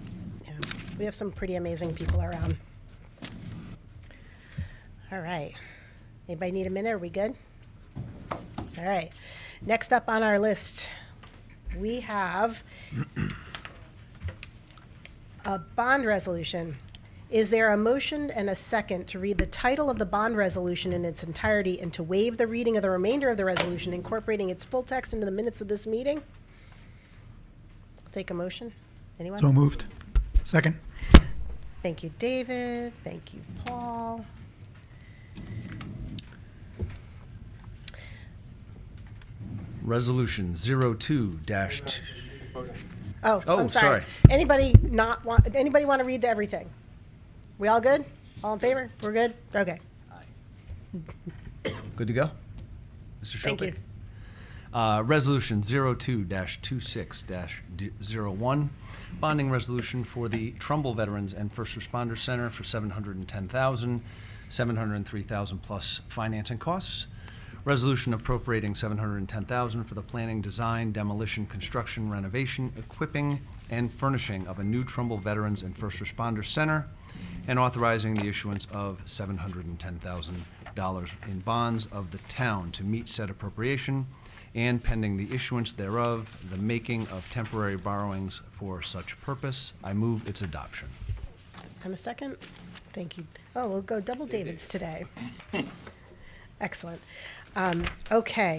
Yeah, we have some pretty amazing people around. All right. Anybody need a minute? Are we good? All right. Next up on our list, we have a bond resolution Is there a motion and a second to read the title of the bond resolution in its entirety and to waive the reading of the remainder of the resolution, incorporating its full text into the minutes of this meeting? I'll take a motion. Anyone? So moved. Second. Thank you, David. Thank you, Paul. Resolution 02-2. Oh, Oh, I'm sorry. sorry. Anybody want to read everything? We all good? All in favor? We're good? Okay. Good to go? Mr. Thank you. Shilpick? Resolution 02-26-01, bonding resolution for the Trumbull Veterans and First Responders Center for $710,000, $703,000 plus financing costs. Resolution appropriating $710,000 for the planning, design, demolition, construction, renovation, equipping, and furnishing of a new Trumbull Veterans and First Responders Center, and authorizing the issuance of $710,000 in bonds of the town to meet said appropriation, and pending the issuance thereof, the making of temporary borrowings for such purpose. I move its adoption. And a second? Thank you. Oh, we'll go double Davids today. Excellent. Okay.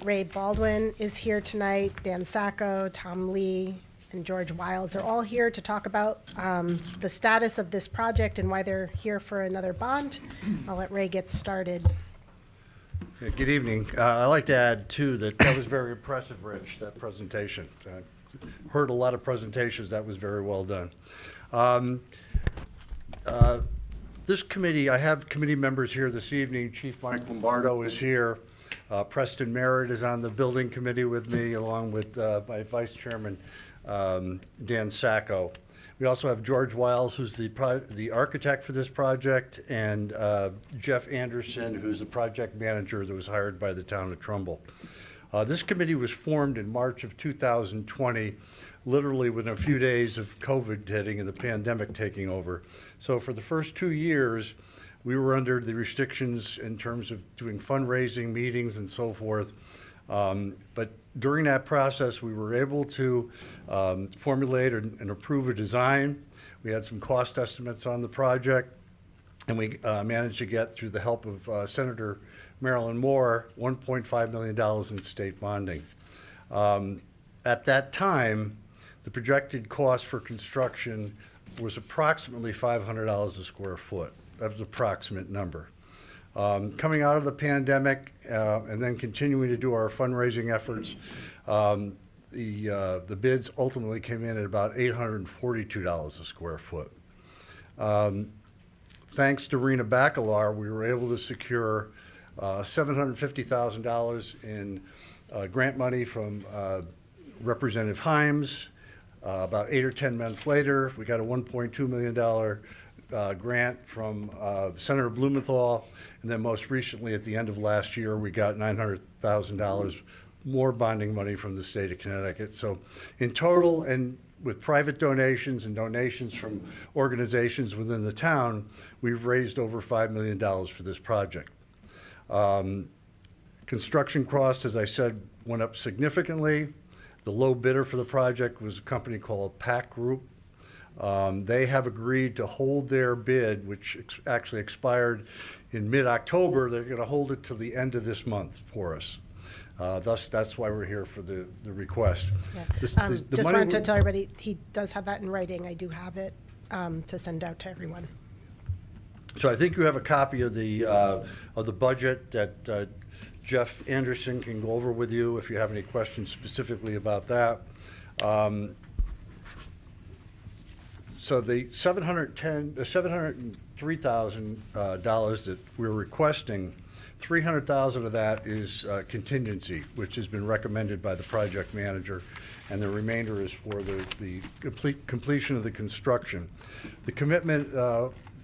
Ray Baldwin is here tonight, Dan Sacco, Tom Lee, and George Wiles. They're all here to talk about the status of this project and why they're here for another bond. I'll let Ray get started. Yeah, good evening. I'd like to add, too, that was very impressive, Rich, that presentation. Heard a lot of presentations. That was very well done. This committee, I have committee members here this evening. Chief Mike Lombardo is here. Preston Merritt is on the building committee with me, along with my vice chairman, Dan Sacco. We also have George Wiles, who's the architect for this project, and Jeff Anderson, who's the project manager that was hired by the town of Trumbull. This committee was formed in March of 2020, literally within a few days of COVID hitting and the pandemic taking over. So for the first 2 years, we were under the restrictions in terms of doing fundraising, meetings, and so forth. But during that process, we were able to formulate and approve a design. We had some cost estimates on the project, and we managed to get, through the help of Senator Marilyn Moore, $1.5 million in state bonding. At that time, the projected cost for construction was approximately $500 a square foot. That was an approximate number. Coming out of the pandemic and then continuing to do our fundraising efforts, the bids ultimately came in at about $842 a square foot. Thanks to Rena Bacalar, we were able to secure $750,000 in grant money from Representative Himes. About 8 or 10 months later, we got a $1.2 million grant from Senator Blumenthal, and then most recently, at the end of last year, we got $900,000 more bonding money from the state of Connecticut. So in total, and with private donations and donations from organizations within the town, we've raised over $5 million for this project. Construction costs, as I said, went up significantly. The low bidder for the project was a company called Pack Group. They have agreed to hold their bid, which actually expired in mid-October. They're going to hold it till the end of this month for us. Thus, that's why we're here for the request. Yeah. This- the Just money wanted to we- tell everybody, he does have that in writing. I do have it to send out to everyone. So I think you have a copy of the budget that Jeff Anderson can go over with you if you have any questions specifically about that. So the $703,000 that we're requesting, $300,000 of that is contingency, which has been recommended by the project manager, and the remainder is for the completion of the construction. The commitment,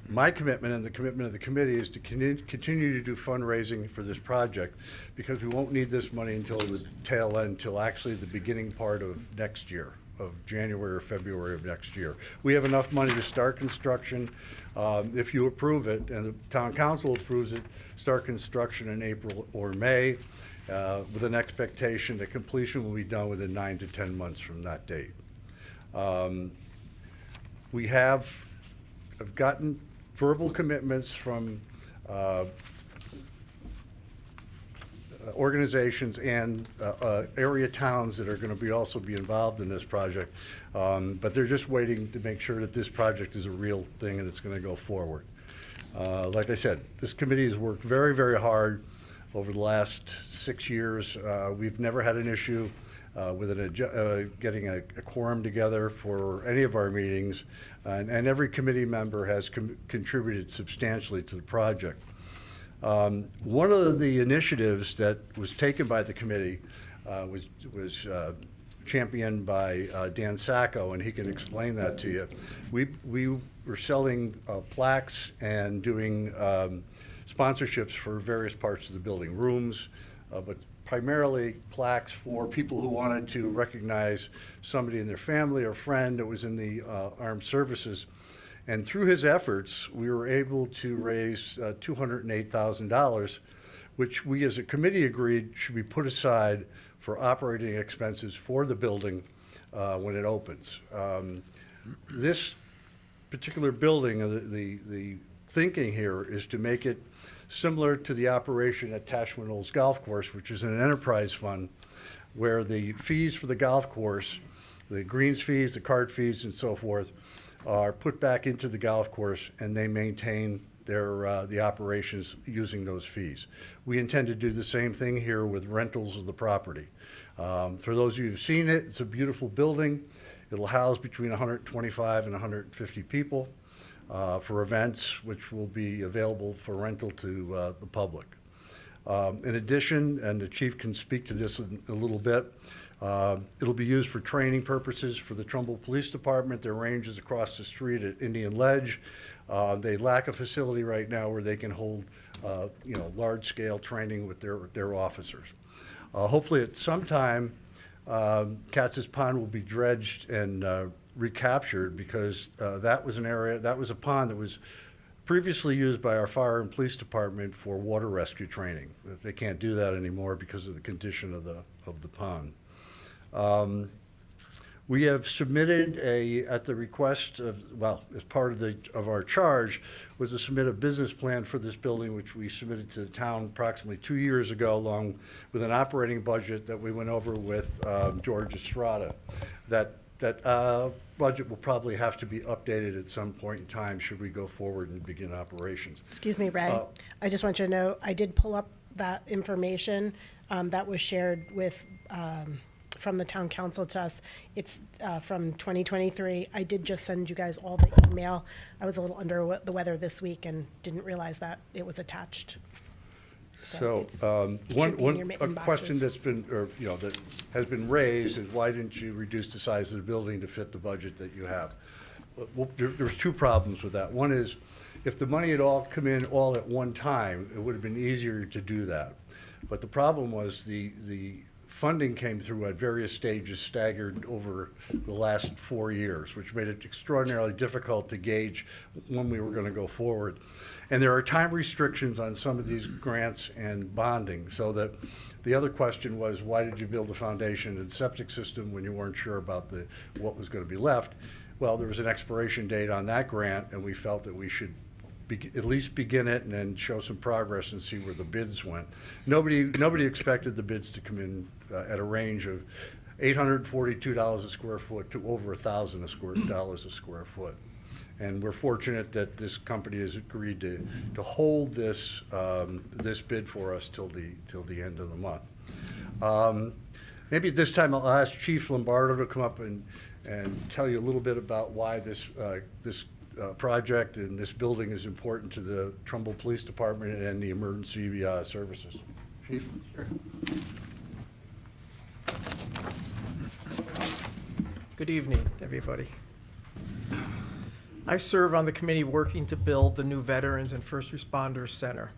my commitment and the commitment of the committee is to continue to do fundraising for this project, because we won't need this money until the tail end, until actually the beginning part of next year, of January or February of next year. We have enough money to start construction. If you approve it, and the town council approves it, start construction in April or May, with an expectation that completion will be done within 9 to 10 months from that date. We have I've gotten verbal commitments from organizations and area towns that are going to also be involved in this project. But they're just waiting to make sure that this project is a real thing and it's going to go forward. Like I said, this committee has worked very, very hard over the last 6 years. We've never had an issue with getting a quorum together for any of our meetings, and every committee member has contributed substantially to the project. One of the initiatives that was taken by the committee was championed by Dan Sacco, and he can explain that to you. We were selling plaques and doing sponsorships for various parts of the building, rooms, but primarily plaques for people who wanted to recognize somebody in their family or friend that was in the armed services. And through his efforts, we were able to raise $208,000, which we as a committee agreed should be put aside for operating expenses for the building when it opens. This particular building, the thinking here is to make it similar to the operation at Tashma Knolls Golf Course, which is an enterprise fund, where the fees for the golf course, the greens fees, the cart fees, and so forth, are put back into the golf course, and they maintain their the operations using those fees. We intend to do the same thing here with rentals of the property. For those of you who've seen it, it's a beautiful building. It'll house between 125 and 150 people for events, which will be available for rental to the public. In addition, and the chief can speak to this in a little bit, it'll be used for training purposes for the Trumbull Police Department. Their range is across the street at Indian Ledge. They lack a facility right now where they can hold, large-scale training with their officers. Hopefully, at some time, Katz's Pond will be dredged and recaptured, because that was a pond that was previously used by our fire and police department for water rescue training. They can't do that anymore because of the condition of the pond. We have submitted at the request of, as part of our charge, was to submit a business plan for this building, which we submitted to the town approximately 2 years ago, along with an operating budget that we went over with George Estrada. That budget will probably have to be updated at some point in time should we go forward and begin operations. Excuse me, Ray. I just want you to know, I did pull up that information that was shared with, from the town council to us. It's from 2023. I did just send you guys all the email. I was a little under the weather this week and didn't realize that it was attached. So, it should be in your a question inboxes. that's been, that has been raised is, why didn't you reduce the size of the building to fit the budget that you have? Well, there's two problems with that. One is, if the money had all come in all at one time, it would have been easier to do that. But the problem was the funding came through at various stages, staggered over the last 4 years, which made it extraordinarily difficult to gauge when we were going to go forward. And there are time restrictions on some of these grants and bonding, so that the other question was, why did you build a foundation and septic system when you weren't sure about what was going to be left? Well, there was an expiration date on that grant, and we felt that we should at least begin it and then show some progress and see where the bids went. Nobody expected the bids to come in at a range of $842 a square foot to over $1,000 a square foot. And we're fortunate that this company has agreed to hold this this bid for us till the end of the month. Maybe at this time I'll ask Chief Lombardo to come up and tell you a little bit about why this project and this building is important to the Trumbull Police Department and the emergency services. Chief? Sure. Good evening, everybody. I serve on the committee working to build the new Veterans and First Responders Center.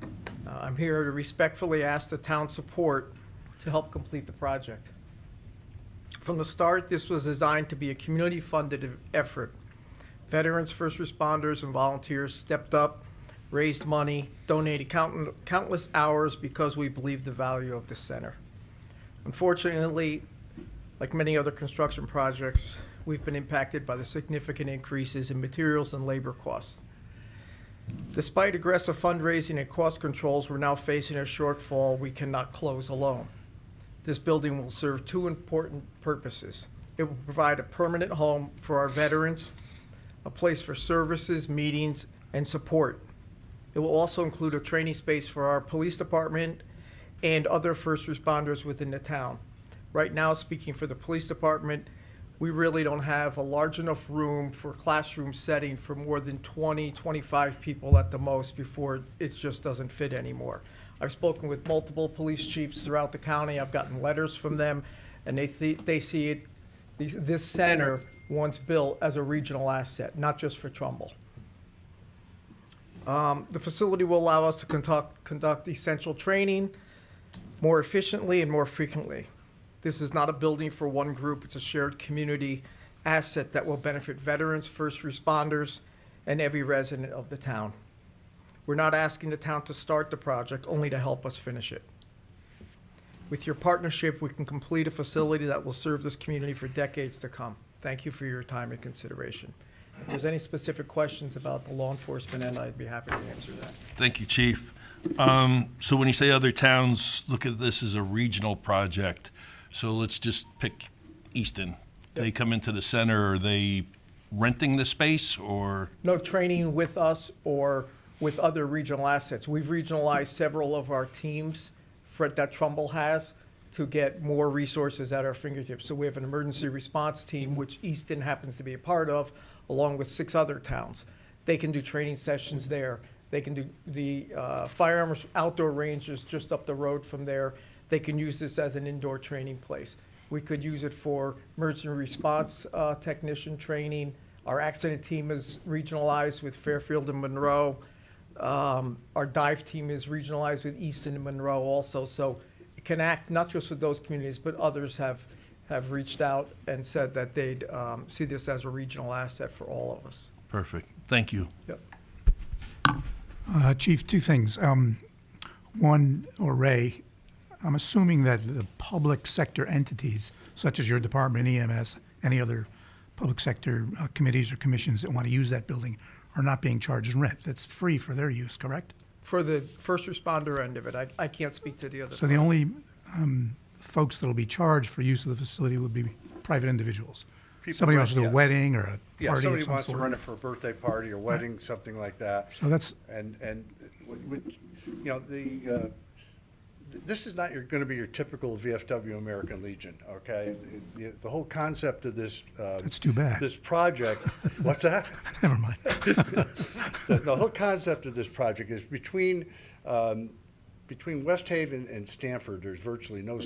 I'm here to respectfully ask the town's support to help complete the project. From the start, this was designed to be a community-funded effort. Veterans, first responders, and volunteers stepped up, raised money, donated countless hours because we believed the value of the center. Unfortunately, like many other construction projects, we've been impacted by the significant increases in materials and labor costs. Despite aggressive fundraising and cost controls, we're now facing a shortfall we cannot close alone. This building will serve two important purposes. It will provide a permanent home for our veterans, a place for services, meetings, and support. It will also include a training space for our police department and other first responders within the town. Right now, speaking for the police department, we really don't have a large enough room for classroom setting for more than 20, 25 people at the most before it just doesn't fit anymore. I've spoken with multiple police chiefs throughout the county. I've gotten letters from them, and they see it, this center, once built, as a regional asset, not just for Trumbull. The facility will allow us to conduct essential training more efficiently and more frequently. This is not a building for one group. It's a shared community asset that will benefit veterans, first responders, and every resident of the town. We're not asking the town to start the project, only to help us finish it. With your partnership, we can complete a facility that will serve this community for decades to come. Thank you for your time and consideration. If there's any specific questions about the law enforcement end, I'd be happy to answer that. Thank you, Chief. So when you say other towns look at this as a regional project, so let's just pick Easton. They come into the center, are they renting the space or? No training with us or with other regional assets. We've regionalized several of our teams that Trumbull has to get more resources at our fingertips. So we have an emergency response team, which Easton happens to be a part of, along with 6 other towns. They can do training sessions there. They can do the firearms outdoor ranges just up the road from there. They can use this as an indoor training place. We could use it for emergency response technician training. Our accident team is regionalized with Fairfield and Monroe. Our dive team is regionalized with Easton and Monroe also. So it can act not just with those communities, but others have reached out and said that they'd see this as a regional asset for all of us. Perfect. Thank you. Yep. Chief, 2 things. One, or Ray, I'm assuming that the public sector entities, such as your department, EMS, any other public sector committees or commissions that want to use that building are not being charged rent. That's free for their use, correct? For the first responder end of it, I can't speak to the other. So the only folks that will be charged for use of the facility would be private individuals. People Somebody wants to do a rent, yeah. wedding or a Yeah, party of somebody some wants to sort. run it for a birthday party or wedding, something like that. So that's, And you know, this is not going to be your typical VFW American Legion, okay? The whole concept of this. That's too bad. This project, what's that? never mind. The whole concept of this project is between West Haven and Stamford, there's virtually no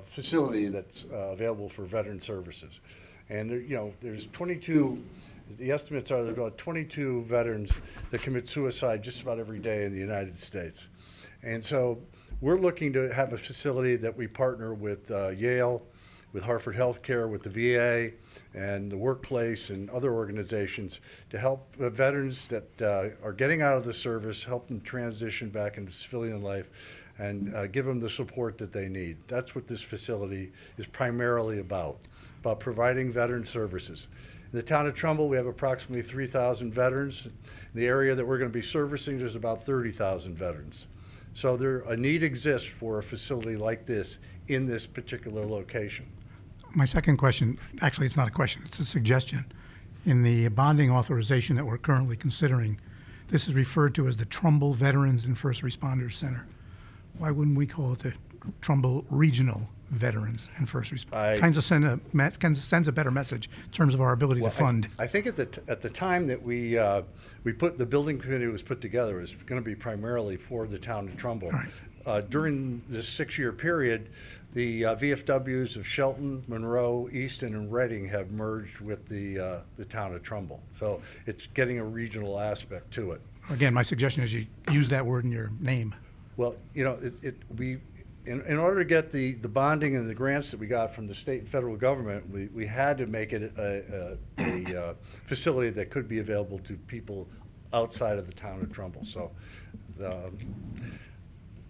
facility that's available for veteran services. And there's 22, the estimates are there's about 22 veterans that commit suicide just about every day in the United States. And so we're looking to have a facility that we partner with Yale, with Hartford Healthcare, with the VA, and the workplace and other organizations to help veterans that are getting out of the service, help them transition back into civilian life, and give them the support that they need. That's what this facility is primarily about providing veteran services. In the town of Trumbull, we have approximately 3,000 veterans. In the area that we're going to be servicing, there's about 30,000 veterans. So a need exists for a facility like this in this particular location. My second question, actually, it's not a question, it's a suggestion. In the bonding authorization that we're currently considering, this is referred to as the Trumbull Veterans and First Responders Center. Why wouldn't we call it the Trumbull Regional Veterans and First Responders? Sends a better message in terms of our ability to fund. I think at the time that we put the building committee was put together, it was going to be primarily for the town of Trumbull. Right. During this 6-year period, the VFWs of Shelton, Monroe, Easton, and Reading have merged with the town of Trumbull. So it's getting a regional aspect to it. Again, my suggestion is you use that word in your name. Well, in order to get the bonding and the grants that we got from the state and federal government, we had to make it a facility that could be available to people outside of the town of Trumbull. So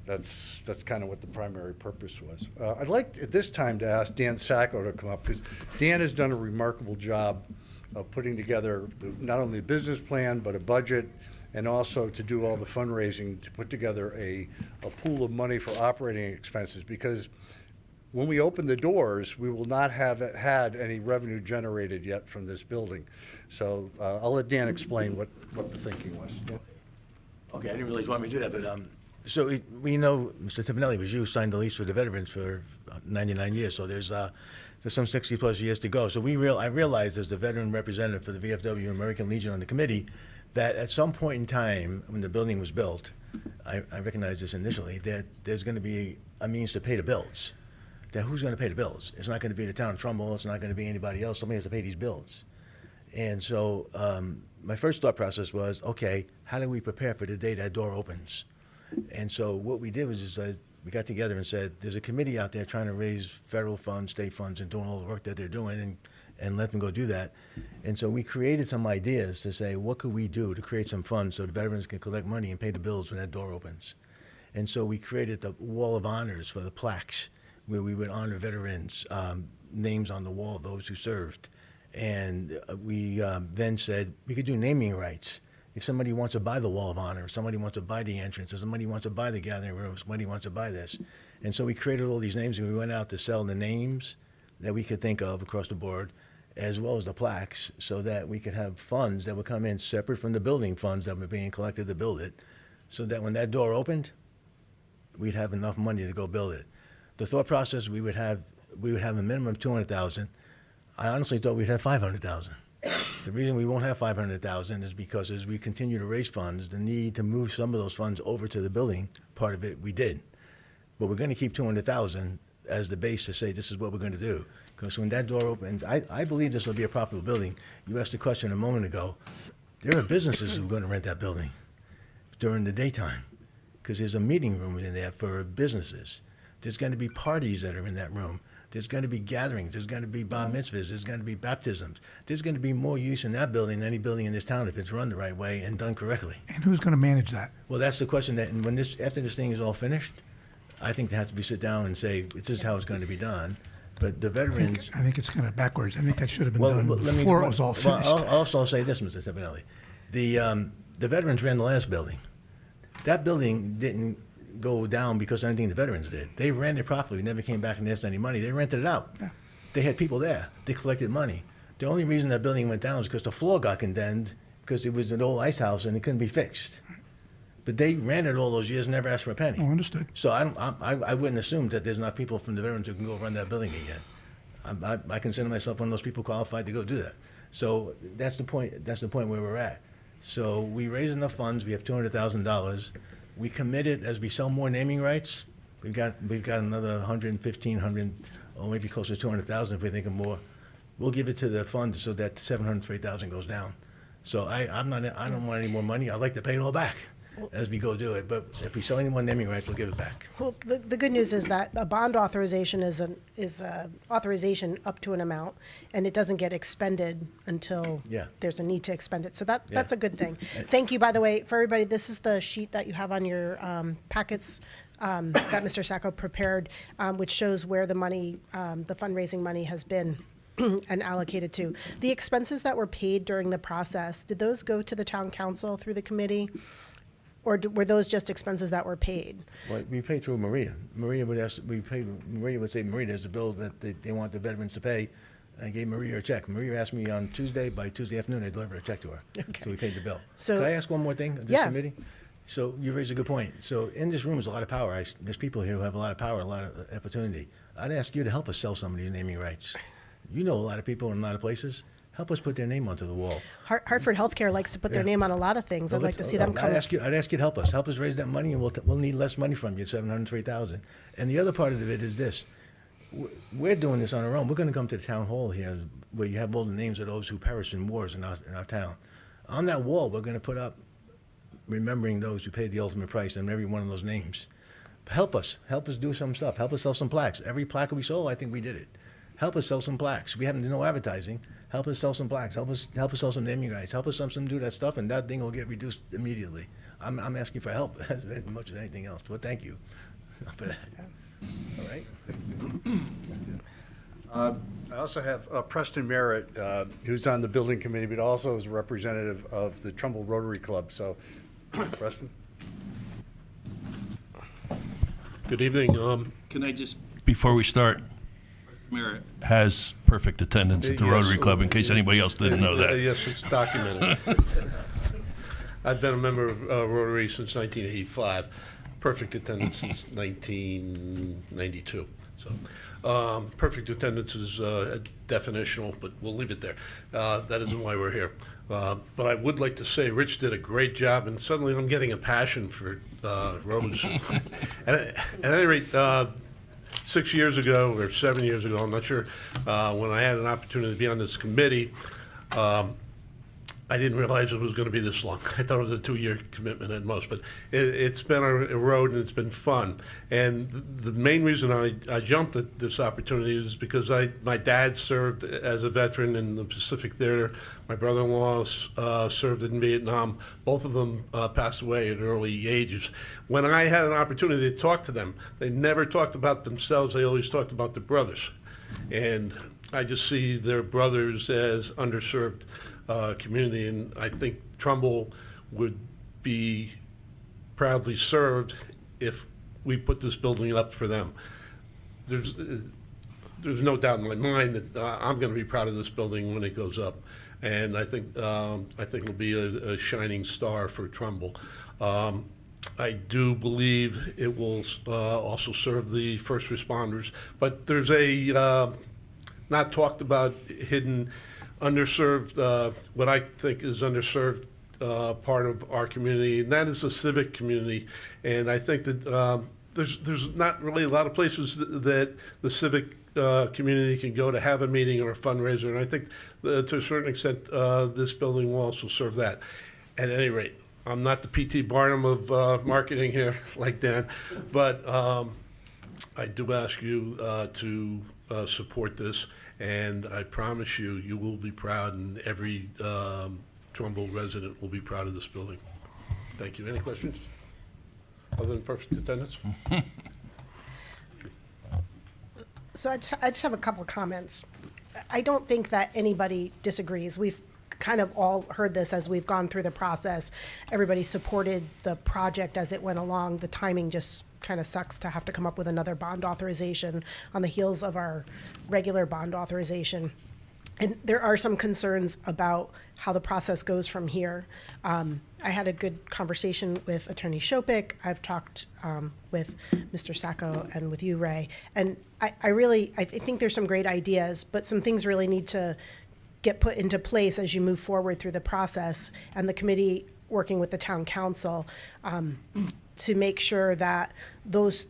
that's kind of what the primary purpose was. I'd like at this time to ask Dan Sacco to come up, because Dan has done a remarkable job of putting together not only a business plan, but a budget and also to do all the fundraising, to put together a pool of money for operating expenses, because when we open the doors, we will not have had any revenue generated yet from this building. So I'll let Dan explain what the thinking was. Okay, I didn't realize you wanted me to do that, but, we know, Mr. Timonelli, was you signed the lease for the veterans for 99 years, so there's some 60-plus years to go. So I realized as the veteran representative for the VFW American Legion on the committee, that at some point in time, when the building was built, I recognized this initially, that there's gonna be a means to pay the bills. Then who's gonna pay the bills? It's not gonna be the town of Trumbull, it's not gonna be anybody else, somebody has to pay these bills. And so, my first thought process was, okay, how do we prepare for the day that door opens? And so what we did was we got together and said, there's a committee out there trying to raise federal funds, state funds, and doing all the work that they're doing, and let them go do that. And so we created some ideas to say, what could we do to create some funds so the veterans can collect money and pay the bills when that door opens? And so we created the Wall of Honors for the plaques, where we would honor veterans, names on the wall of those who served. And we then said we could do naming rights. If somebody wants to buy the Wall of Honor, if somebody wants to buy the entrance, if somebody wants to buy the gathering room, if somebody wants to buy this. And so we created all these names, and we went out to sell the names that we could think of across the board, as well as the plaques, so that we could have funds that would come in separate from the building funds that were being collected to build it, so that when that door opened, we'd have enough money to go build it. The thought process, we would have a minimum of 200,000. I honestly thought we'd have 500,000. The reason we won't have 500,000 is because as we continue to raise funds, the need to move some of those funds over to the building, part of it we did. But we're gonna keep 200,000 as the base to say this is what we're gonna do. Because when that door opens, I believe this will be a profitable building. You asked a question a moment ago. There are businesses who are gonna rent that building during the daytime, because there's a meeting room in there for businesses. There's gonna be parties that are in that room. There's going to be gatherings, there's going to be bar mitzvahs, there's going to be baptisms. There's going to be more use in that building than any building in this town if it's run the right way and done correctly. And who's going to manage that? Well, that's the question that, and after this thing is all finished, I think there has to be sit down and say, this is how it's going to be done. But the veterans. I think it's kind of backwards. I think that should have been Well, done let me- before it was all well, finished. I'll also say this, Mr. Stefanelli. The veterans ran the last building. That building didn't go down because of anything the veterans did. They ran it properly, never came back and asked any money. They rented it out. Yeah. They had people there. They collected money. The only reason that building went down is because the floor got condemned because it was an old ice house and it couldn't be fixed. But they ran it all those years, never asked for a penny. Oh, understood. So I wouldn't assume that there's not people from the veterans who can go run that building again. I consider myself one of those people qualified to go do that. So that's the point. That's the point where we're at. So we raised enough funds. We have $200,000. We committed as we sell more naming rights. We've got another 100, or maybe closer to 200,000 if we think of more. We'll give it to the fund so that 703,000 goes down. So I don't want any more money. I'd like to pay it all back as we go do it. But if we sell any more naming rights, we'll give it back. Well, the good news is that a bond authorization is a authorization up to an amount, and it doesn't get expended until Yeah. there's a need to expend it. So that's Yeah. a good thing. Thank you, by the way, for everybody. This is the sheet that you have on your packets that Mr. Sacco prepared, which shows where the money, the fundraising money has been and allocated to. The expenses that were paid during the process, did those go to the town council through the committee? Or were those just expenses that were paid? Well, we pay through Maria. Maria would say, Maria, there's a bill that they want the veterans to pay. I gave Maria a check. Maria asked me on Tuesday, by Tuesday afternoon, I delivered a check to her. Okay. So we paid the bill. So- Could I ask one more thing of this Yeah. committee? So you raise a good point. So in this room is a lot of power. There's people here who have a lot of power, a lot of opportunity. I'd ask you to help us sell some of these naming rights. You know a lot of people in a lot of places. Help us put their name onto the wall. Hartford Healthcare likes to put their Yeah. name on a lot of things. I'd like to see them come. I'd ask you to help us. Help us raise that money, and we'll need less money from you, 703,000. And the other part of it is this: we're doing this on our own. We're going to come to the town hall here, where you have all the names of those who perished in wars in our town. On that wall, we're going to put up remembering those who paid the ultimate price and every one of those names. Help us do some stuff. Help us sell some plaques. Every plaque we sold, I think we did it. Help us sell some plaques. We haven't done no advertising. Help us sell some plaques. Help us sell some naming rights. Help us do that stuff, and that thing will get reduced immediately. I'm asking for help as much as anything else. But thank you for that. All right. I also have Preston Merritt, who's on the building committee, but also is a representative of the Trumbull Rotary Club. So Preston? Good evening. Can I just, before we start, Merritt has perfect attendance at the Rotary Club, in case anybody else didn't know that. Yes, it's documented. I've been a member of Rotary since 1985. Perfect attendance since 1992. So, perfect attendance is definitional, but we'll leave it there. That isn't why we're here. But I would like to say Rich did a great job, and suddenly I'm getting a passion for roads. At any rate, 6 years ago or 7 years ago, I'm not sure, when I had an opportunity to be on this committee, I didn't realize it was going to be this long. I thought it was a 2-year commitment at most, but it's been a road and it's been fun. And the main reason I jumped at this opportunity is because my dad served as a veteran in the Pacific Theater. My brother-in-law served in Vietnam. Both of them passed away at early ages. When I had an opportunity to talk to them, they never talked about themselves. They always talked about their brothers. And I just see their brothers as underserved community, and I think Trumbull would be proudly served if we put this building up for them. There's no doubt in my mind that I'm going to be proud of this building when it goes up, and I think it'll be a shining star for Trumbull. I do believe it will also serve the first responders, but there's a not talked about hidden underserved, what I think is underserved part of our community, and that is the civic community. And I think that there's not really a lot of places that the civic community can go to have a meeting or a fundraiser, and I think to a certain extent this building will also serve that. At any rate, I'm not the P.T. Barnum of marketing here like Dan, but I do ask you to support this. And I promise you, you will be proud, and every Trumbull resident will be proud of this building. Thank you. Any questions? Other than perfect attendance? So I just have a couple of comments. I don't think that anybody disagrees. We've kind of all heard this as we've gone through the process. Everybody supported the project as it went along. The timing just kind of sucks to have to come up with another bond authorization on the heels of our regular bond authorization. And there are some concerns about how the process goes from here. I had a good conversation with Attorney Shopik. I've talked with Mr. Sacco and with you, Ray. And I think there's some great ideas, but some things really need to get put into place as you move forward through the process, and the committee working with the town council to make sure that those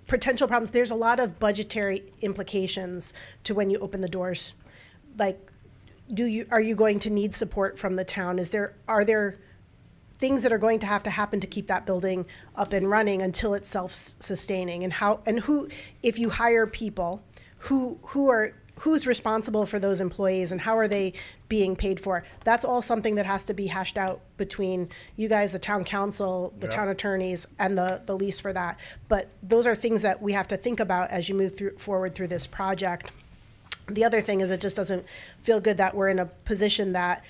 potential problems, there's a lot of budgetary implications to when you open the doors. Like, are you going to need support from the town? Are there things that are going to happen to keep that building up and running until it's self-sustaining? And who, if you hire people, who's responsible for those employees and how are they being paid for? That's all something that has to be hashed out between you guys, the town council, the town attorneys, and the lease for that. But those are things that we have to think about as you move forward through this project. The other thing is it just doesn't feel good that we're in a position that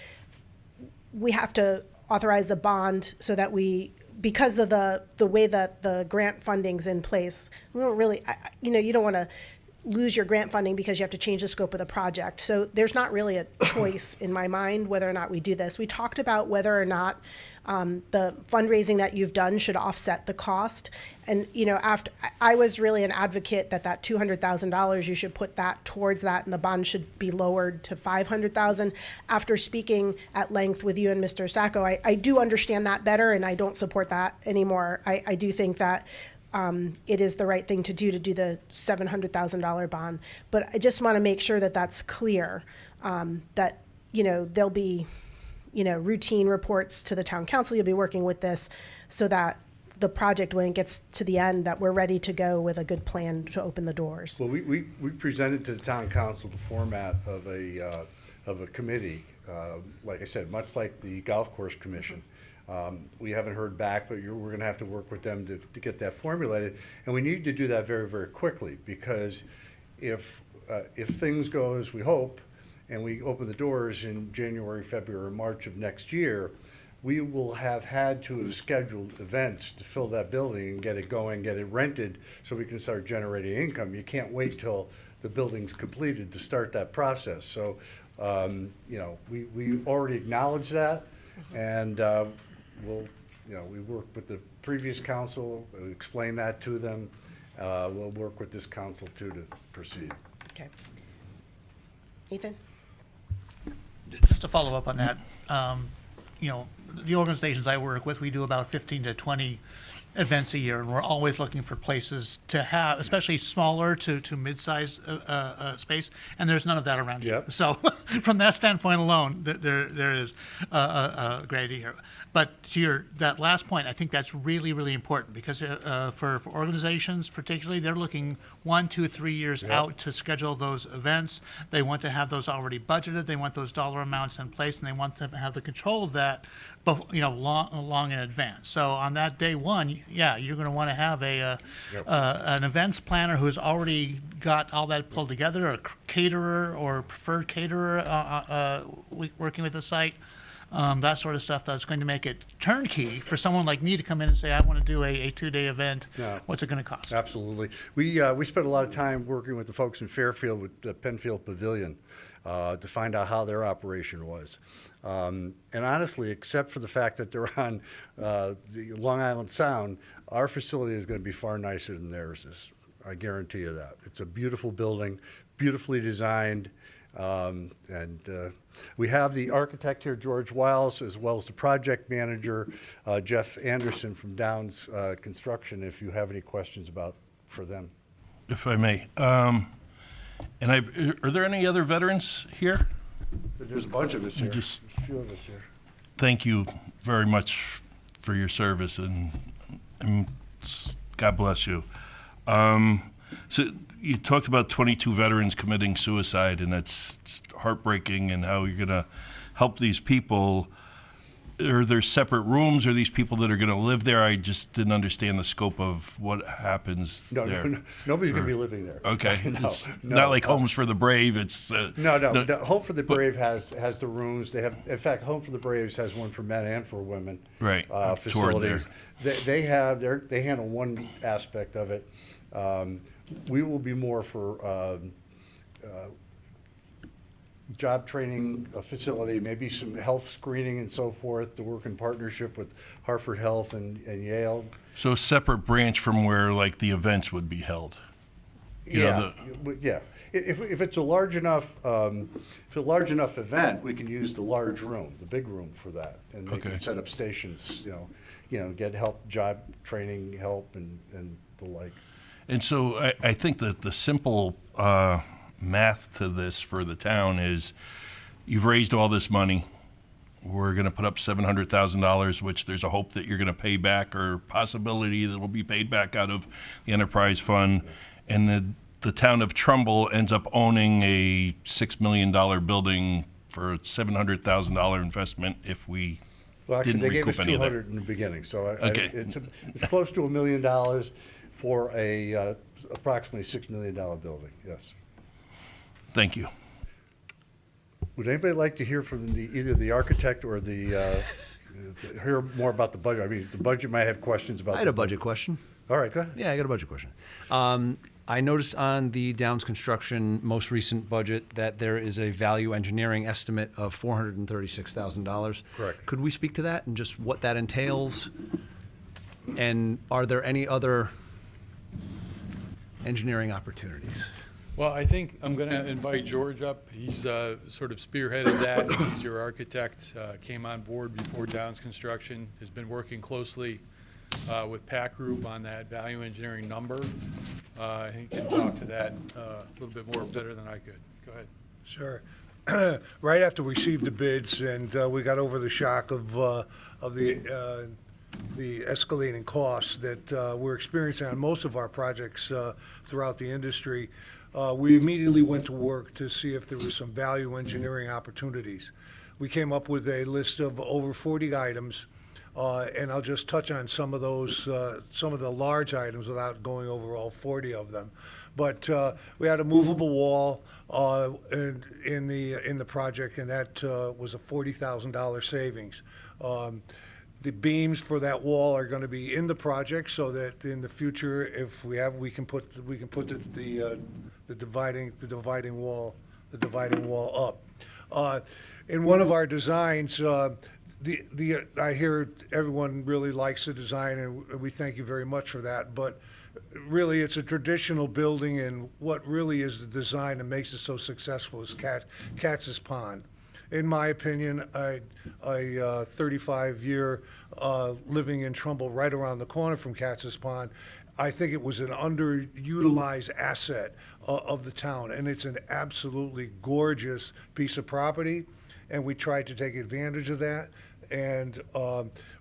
we have to authorize a bond so that because of the way that the grant funding's in place, we don't really, you don't want to lose your grant funding because you have to change the scope of the project. So there's not really a choice in my mind whether or not we do this. We talked about whether or not the fundraising that you've done should offset the cost. And, after I was really an advocate that $200,000, you should put that towards that, and the bond should be lowered to $500,000. After speaking at length with you and Mr. Sacco, I do understand that better, and I don't support that anymore. I do think that it is the right thing to do the $700,000 bond. But I just want to make sure that that's clear, that, there'll be, routine reports to the town council. You'll be working with this so that the project, when it gets to the end, that we're ready to go with a good plan to open the doors. Well, we presented to the town council the format of a committee, like I said, much like the golf course commission. We haven't heard back, but we're going to have to work with them to get that formulated. And we need to do that very, very quickly, because if things go as we hope, and we open the doors in January, February, or March of next year, we will have had to have scheduled events to fill that building and get it going, get it rented, so we can start generating income. You can't wait till the building's completed to start that process. So, you know, we already acknowledge that, and we'll, you know, we work with the previous council, explain that to them. We'll work with this council too to proceed. Okay. Ethan? Just to follow up on that, you know, the organizations I work with, we do about 15 to 20 events a year, and we're always looking for places to have, especially smaller to mid-sized space, and there's none of that around here. Yep. So from that standpoint alone, there is a great idea here. But to that last point, I think that's really, really important, because for organizations particularly, they're looking 1, 2, 3 years out to schedule those events. They want to have those already budgeted. They want those dollar amounts in place, and they want to have the control of that, you know, long in advance. So on that day one, yeah, you're going to want to have an events planner who's already got all that pulled together, a caterer or preferred caterer working with the site. That sort of stuff that's going to make it turnkey for someone like me to come in and say, I want to do a 2-day event. Yeah. What's it going to cost? Absolutely. We spent a lot of time working with the folks in Fairfield with the Penfield Pavilion to find out how their operation was. And honestly, except for the fact that they're on the Long Island Sound, our facility is going to be far nicer than theirs is. I guarantee you that. It's a beautiful building, beautifully designed. We have the architect here, George Wiles, as well as the project manager, Jeff Anderson from Downs Construction, if you have any questions for them. If I may. Are there any other veterans here? There's a bunch of us here. Just- There's a few of us here. Thank you very much for your service, and God bless you. So you talked about 22 veterans committing suicide, and that's heartbreaking, and how you're going to help these people. Are there separate rooms? Are these people that are going to live there? I just didn't understand the scope of what happens No, there. no, nobody's going to be living there. Okay. No, It's no. not like Homes for the Brave. It's No. The Home for the Brave has the rooms. They have, in fact, Home for the Braves has one for men and for women. Right. I've toured Facilities. They handle one aspect of it. We will be more for job training, a facility, maybe some health screening and so forth, to work in partnership with Hartford Health and Yale. So a separate branch from where like the events would be held. You know, Yeah. If it's a large enough, event, we can use the large room, the big room for that, and they Okay. can set up stations. Get help, job training help, and the like. And so I think that the simple math to this for the town is, you've raised all this money. We're going to put up $700,000, which there's a hope that you're going to pay back, or possibility that will be paid back out of the enterprise fund. And the town of Trumbull ends up owning a $6 million building for a $700,000 investment if we Well, actually, didn't they gave us recoup any of that. 200 in the beginning, so Okay. it's close to $1 million for a approximately $6 million building. Yes. Thank you. Would anybody like to hear from either the architect or hear more about the budget? I mean, the budget might have questions about. I had a budget question. All right, go ahead. Yeah, I got a budget question. I noticed on the Downs Construction most recent budget that there is a value engineering estimate of $436,000. Correct. Could we speak to that and just what that entails? And are there any other engineering opportunities? Well, I think I'm going to invite George up. He's sort of spearheaded that. He's your architect, came on board before Downs Construction, has been working closely with Pac Group on that value engineering number. He can talk to that a little bit more better than I could. Go ahead. Sure. Right after we received the bids and we got over the shock of the escalating costs that we're experiencing on most of our projects throughout the industry, we immediately went to work to see if there was some value engineering opportunities. We came up with a list of over 40 items. And I'll just touch on some of those, some of the large items without going over all 40 of them. But we had a movable wall in the project, and that was a $40,000 savings. The beams for that wall are going to be in the project, so that in the future, if we have, we can put the dividing wall up. In one of our designs, I hear everyone really likes the design, and we thank you very much for that. But really, it's a traditional building, and what really is the design that makes it so successful is Katz's Pond. In my opinion, a 35-year living in Trumbull, right around the corner from Katz's Pond, I think it was an underutilized asset of the town, and it's an absolutely gorgeous piece of property, and we tried to take advantage of that. And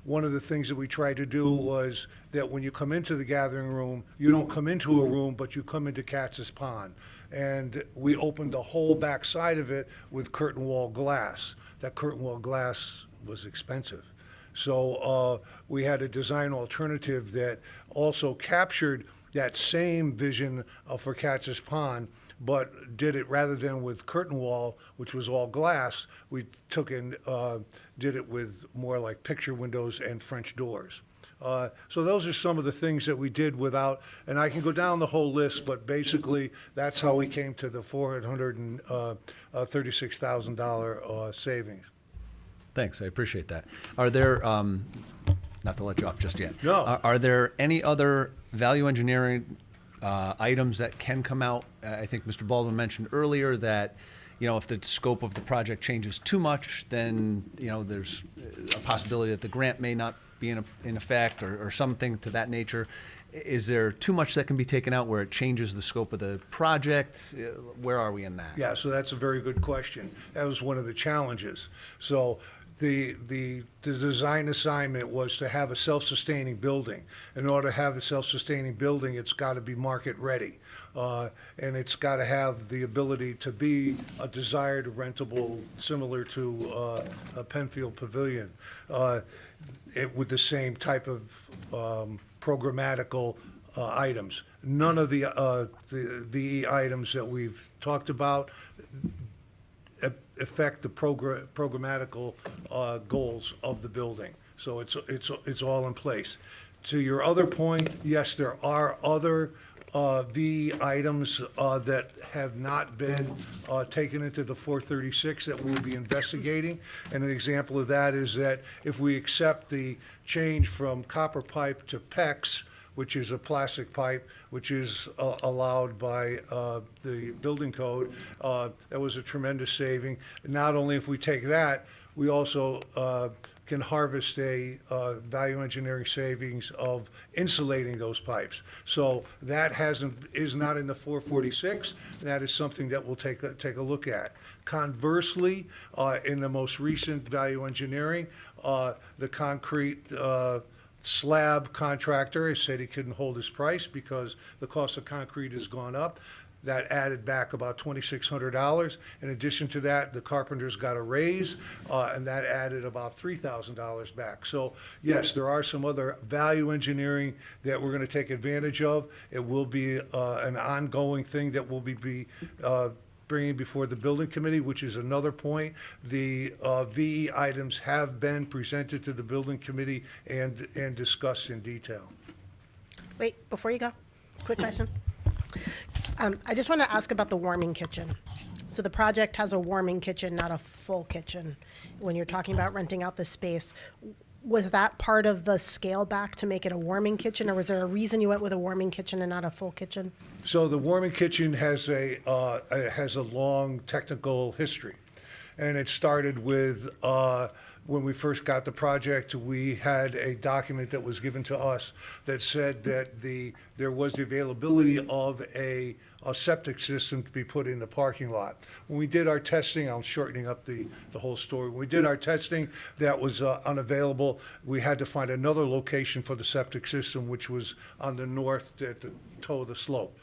one of the things that we tried to do was that when you come into the gathering room, you don't come into a room, but you come into Katz's Pond. And we opened the whole back side of it with curtain wall glass. That curtain wall glass was expensive. So we had a design alternative that also captured that same vision for Katz's Pond, but did it rather than with curtain wall, which was all glass, we took and did it with more like picture windows and French doors. So those are some of the things that we did without, and I can go down the whole list, but basically that's how we came to the $436,000 savings. Thanks, I appreciate that. Are there, not to let you off just yet. No. Are there any other value engineering items that can come out? I think Mr. Baldwin mentioned earlier that, if the scope of the project changes too much, then, there's a possibility that the grant may not be in effect or something to that nature. Is there too much that can be taken out where it changes the scope of the project? Where are we in that? Yeah, so that's a very good question. That was one of the challenges. So the design assignment was to have a self-sustaining building. In order to have a self-sustaining building, it's got to be market ready. And it's got to have the ability to be a desired rentable, similar to a Penfield Pavilion, with the same type of programmatical items. None of the items that we've talked about affect the programmatical goals of the building. So it's all in place. To your other point, yes, there are other VE items that have not been taken into the 436 that we'll be investigating. And an example of that is that if we accept the change from copper pipe to PEX, which is a plastic pipe, which is allowed by the building code, that was a tremendous saving. Not only if we take that, we also can harvest a value engineering savings of insulating those pipes. So that is not in the 446. That is something that we'll take a look at. Conversely, in the most recent value engineering, the concrete slab contractor has said he couldn't hold his price because the cost of concrete has gone up. That added back about $2,600. In addition to that, the carpenters got a raise, and that added about $3,000 back. So yes, there are some other value engineering that we're going to take advantage of. It will be an ongoing thing that will be bringing before the building committee, which is another point. The VE items have been presented to the building committee and discussed in detail. Wait, before you go, quick question. I just want to ask about the warming kitchen. So the project has a warming kitchen, not a full kitchen. When you're talking about renting out the space, was that part of the scale back to make it a warming kitchen, or was there a reason you went with a warming kitchen and not a full kitchen? So the warming kitchen has a long technical history, and it started with when we first got the project. We had a document that was given to us that said that there was the availability of a septic system to be put in the parking lot. When we did our testing, I'm shortening up the whole story. When we did our testing, that was unavailable. We had to find another location for the septic system, which was on the north at the toe of the slope.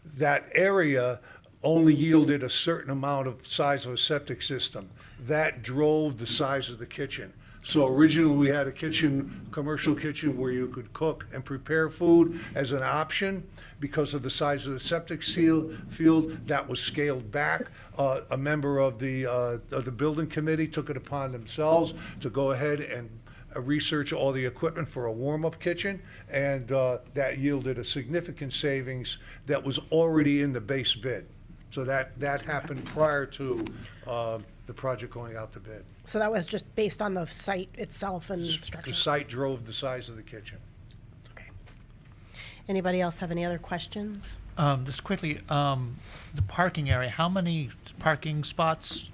That area only yielded a certain amount of size of a septic system. That drove the size of the kitchen. So originally, we had a kitchen, commercial kitchen, where you could cook and prepare food as an option. Because of the size of the septic field, that was scaled back. A member of the building committee took it upon themselves to go ahead and research all the equipment for a warm-up kitchen, and that yielded a significant savings that was already in the base bid. So that happened prior to the project going out to bid. So that was just based on the site itself and The structure? site drove the size of the kitchen. Okay. Anybody else have any other questions? Just quickly, the parking area, how many parking spots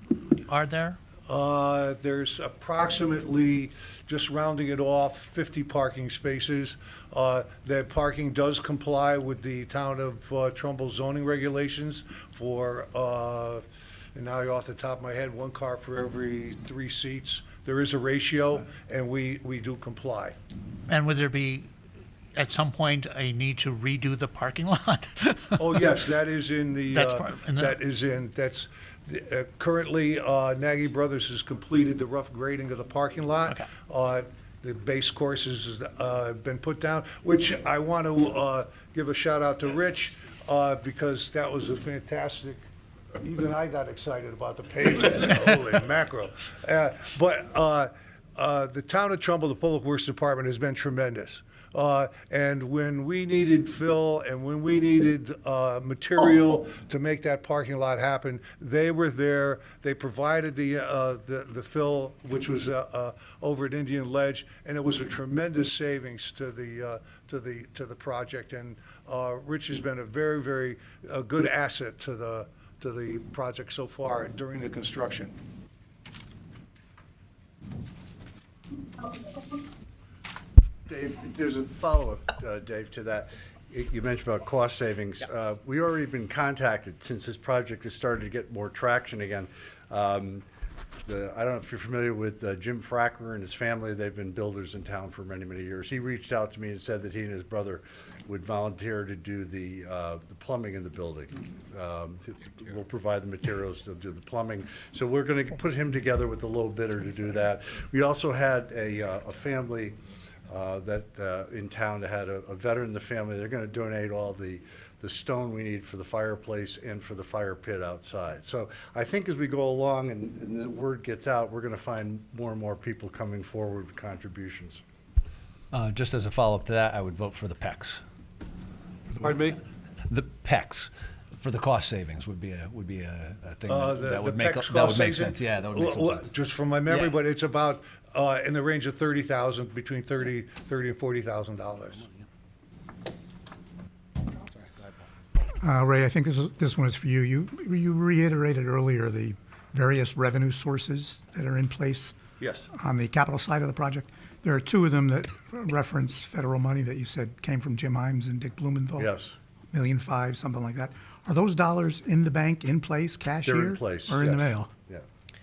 are there? There's approximately, just rounding it off, 50 parking spaces. That parking does comply with the town of Trumbull zoning regulations for, and now off the top of my head, 1 car for every 3 seats. There is a ratio, and we do comply. And would there be, at some point, a need to redo the parking lot? Oh, yes, that is in the, That's part- in the- currently, Nagy Brothers has completed the rough grading of the parking lot. Okay. The base course has been put down, which I want to give a shout out to Rich, because that was a fantastic, even I got excited about the pavement, holy mackerel. But the town of Trumbull, the Public Works Department has been tremendous. And when we needed fill and when we needed material to make that parking lot happen, they were there. They provided the fill, which was over at Indian Ledge, and it was a tremendous savings to the project. And Rich has been a very, very good asset to the project so far during the construction. Dave, there's a follow-up, Dave, to that. You mentioned about cost savings. We already been contacted since this project has started to get more traction again. I don't know if you're familiar with Jim Fracker and his family. They've been builders in town for many, many years. He reached out to me and said that he and his brother would volunteer to do the plumbing in the building. We'll provide the materials to do the plumbing. So we're going to put him together with the low bidder to do that. We also had a family in town that had a veteran in the family. They're going to donate all the stone we need for the fireplace and for the fire pit outside. So I think as we go along and the word gets out, we're going to find more and more people coming forward with contributions. Just as a follow-up to that, I would vote for the PECs. Pardon me? The PECs for the cost savings would be a thing that would make PEC's that would cost make savings? sense. Yeah, that would make some sense. Just from my memory, Yeah. but it's about in the range of 30,000, between $30,000 and $40,000. Ray, I think this one is for you. You reiterated earlier the various revenue sources that are in place Yes. on the capital side of the project. There are 2 of them that reference federal money that you said came from Jim Himes and Dick Blumenthal. Yes. $1.5 million, something like that. Are those dollars in the bank, in place, cash They're here? in place. Or in the yes. mail? Yeah,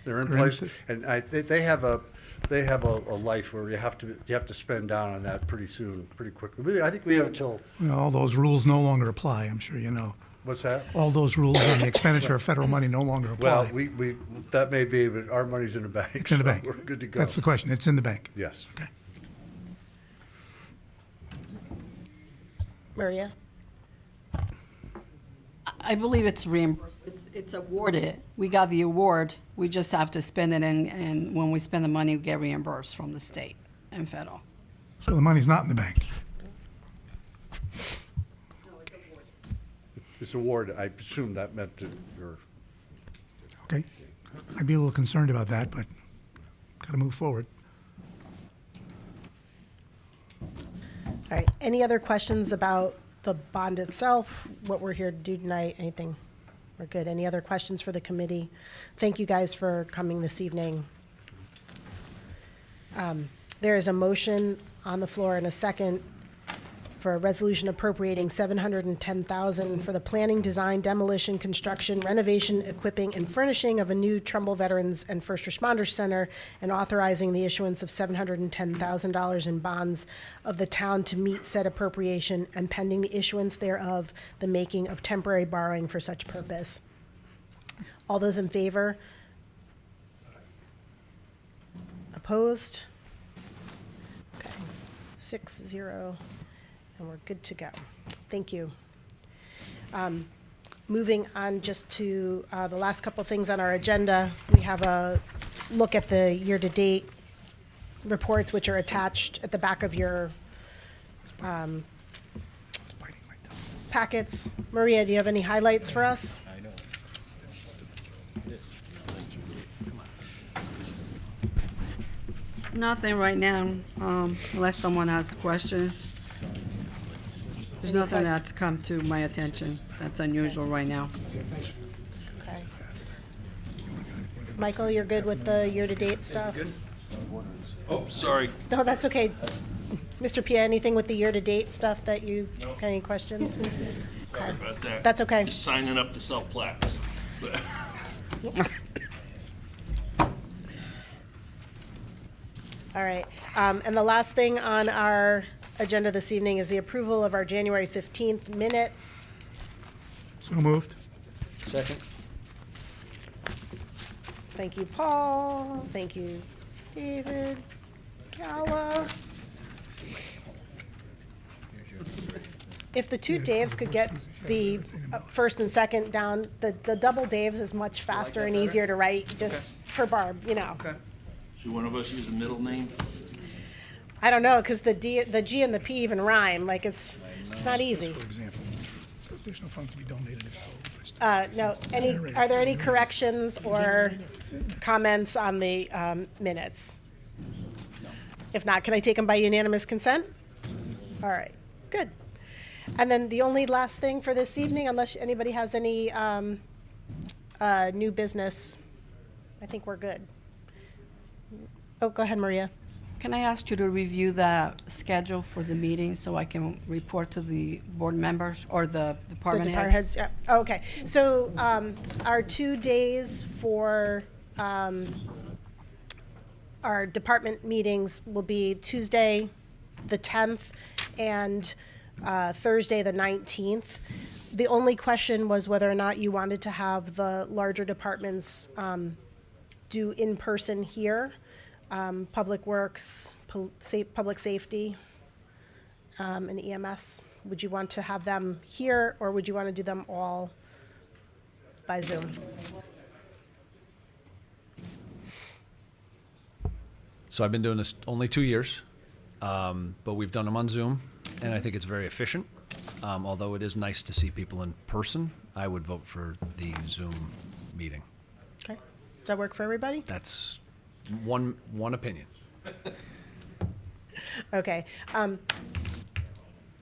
they're in They're in place, pla- and they have a life where you have to spend down on that pretty soon, pretty quickly. I think we have until, Well, all those rules no longer apply, I'm sure you know. what's that? All those rules on the expenditure of federal money no longer apply. Well, that may be, but our money's in the bank. It's in the so bank. We're good to go. That's the question. It's in the bank. Yes. Okay. Maria? I believe it's reimbursed. It's awarded. We got the award. We just have to spend it, and when we spend the money, we get reimbursed from the state and federal. So the money's not in the bank. This award, I presume that meant to, or, Okay? I'd be a little concerned about that, but got to move forward. All right, any other questions about the bond itself, what we're here to do tonight, anything? We're good. Any other questions for the committee? Thank you guys for coming this evening. There is a motion on the floor and a second for a resolution appropriating $710,000 for the planning, design, demolition, construction, renovation, equipping, and furnishing of a new Trumbull Veterans and First Responders Center, and authorizing the issuance of $710,000 in bonds of the town to meet said appropriation, and pending the issuance thereof, the making of temporary borrowing for such purpose. All those in favor? Opposed? Okay, 6-0, and we're good to go. Thank you. Moving on just to the last couple things on our agenda, we have a look at the year-to-date reports, which are attached at the back of your packets. Maria, do you have any highlights for us? Nothing right now, unless someone has questions. There's Any nothing questions? that's come to my attention that's unusual right now. Okay. Michael, you're good with the year-to-date stuff? Oh, sorry. No, that's okay. Mr. Pia, anything with the year-to-date stuff that you, any questions? Sorry Okay. about that. That's okay. Just signing up to sell plaques. All right. And the last thing on our agenda this evening is the approval of our January 15th minutes. So moved. Second. Thank you, Paul. Thank you, David. Calla. If the two Daves could get the first and second down, the double Daves is much faster and easier to write, just for Barb, you know. Should one of us use a middle name? I don't know, because the G and the P even rhyme, like it's not easy. For example, additional funds to be donated if sold. No, are there any corrections or comments on the minutes? If not, can I take them by unanimous consent? All right, good. And then the only last thing for this evening, unless anybody has any new business, I think we're good. Oh, go ahead, Maria. Can I ask you to review the schedule for the meeting so I can report to the board members or the The department department heads? heads, yeah. Okay, so our 2 days for our department meetings will be Tuesday, the 10th, and Thursday, the 19th. The only question was whether or not you wanted to have the larger departments do in person here. Public Works, Public Safety, and EMS. Would you want to have them here, or would you want to do them all by Zoom? So I've been doing this only 2 years, but we've done them on Zoom, and I think it's very efficient. Although it is nice to see people in person, I would vote for the Zoom meeting. Okay. Does that work for everybody? That's one opinion. Okay.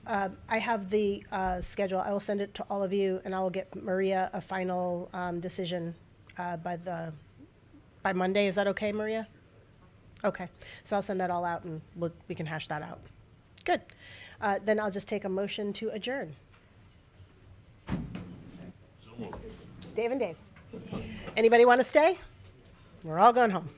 I have the schedule. I will send it to all of you, and I will get Maria a final decision by Monday. Is that okay, Maria? Okay. So I'll send that all out, and we can hash that out. Good. Then I'll just take a motion to adjourn. Dave and Dave. Anybody want to stay? We're all going home.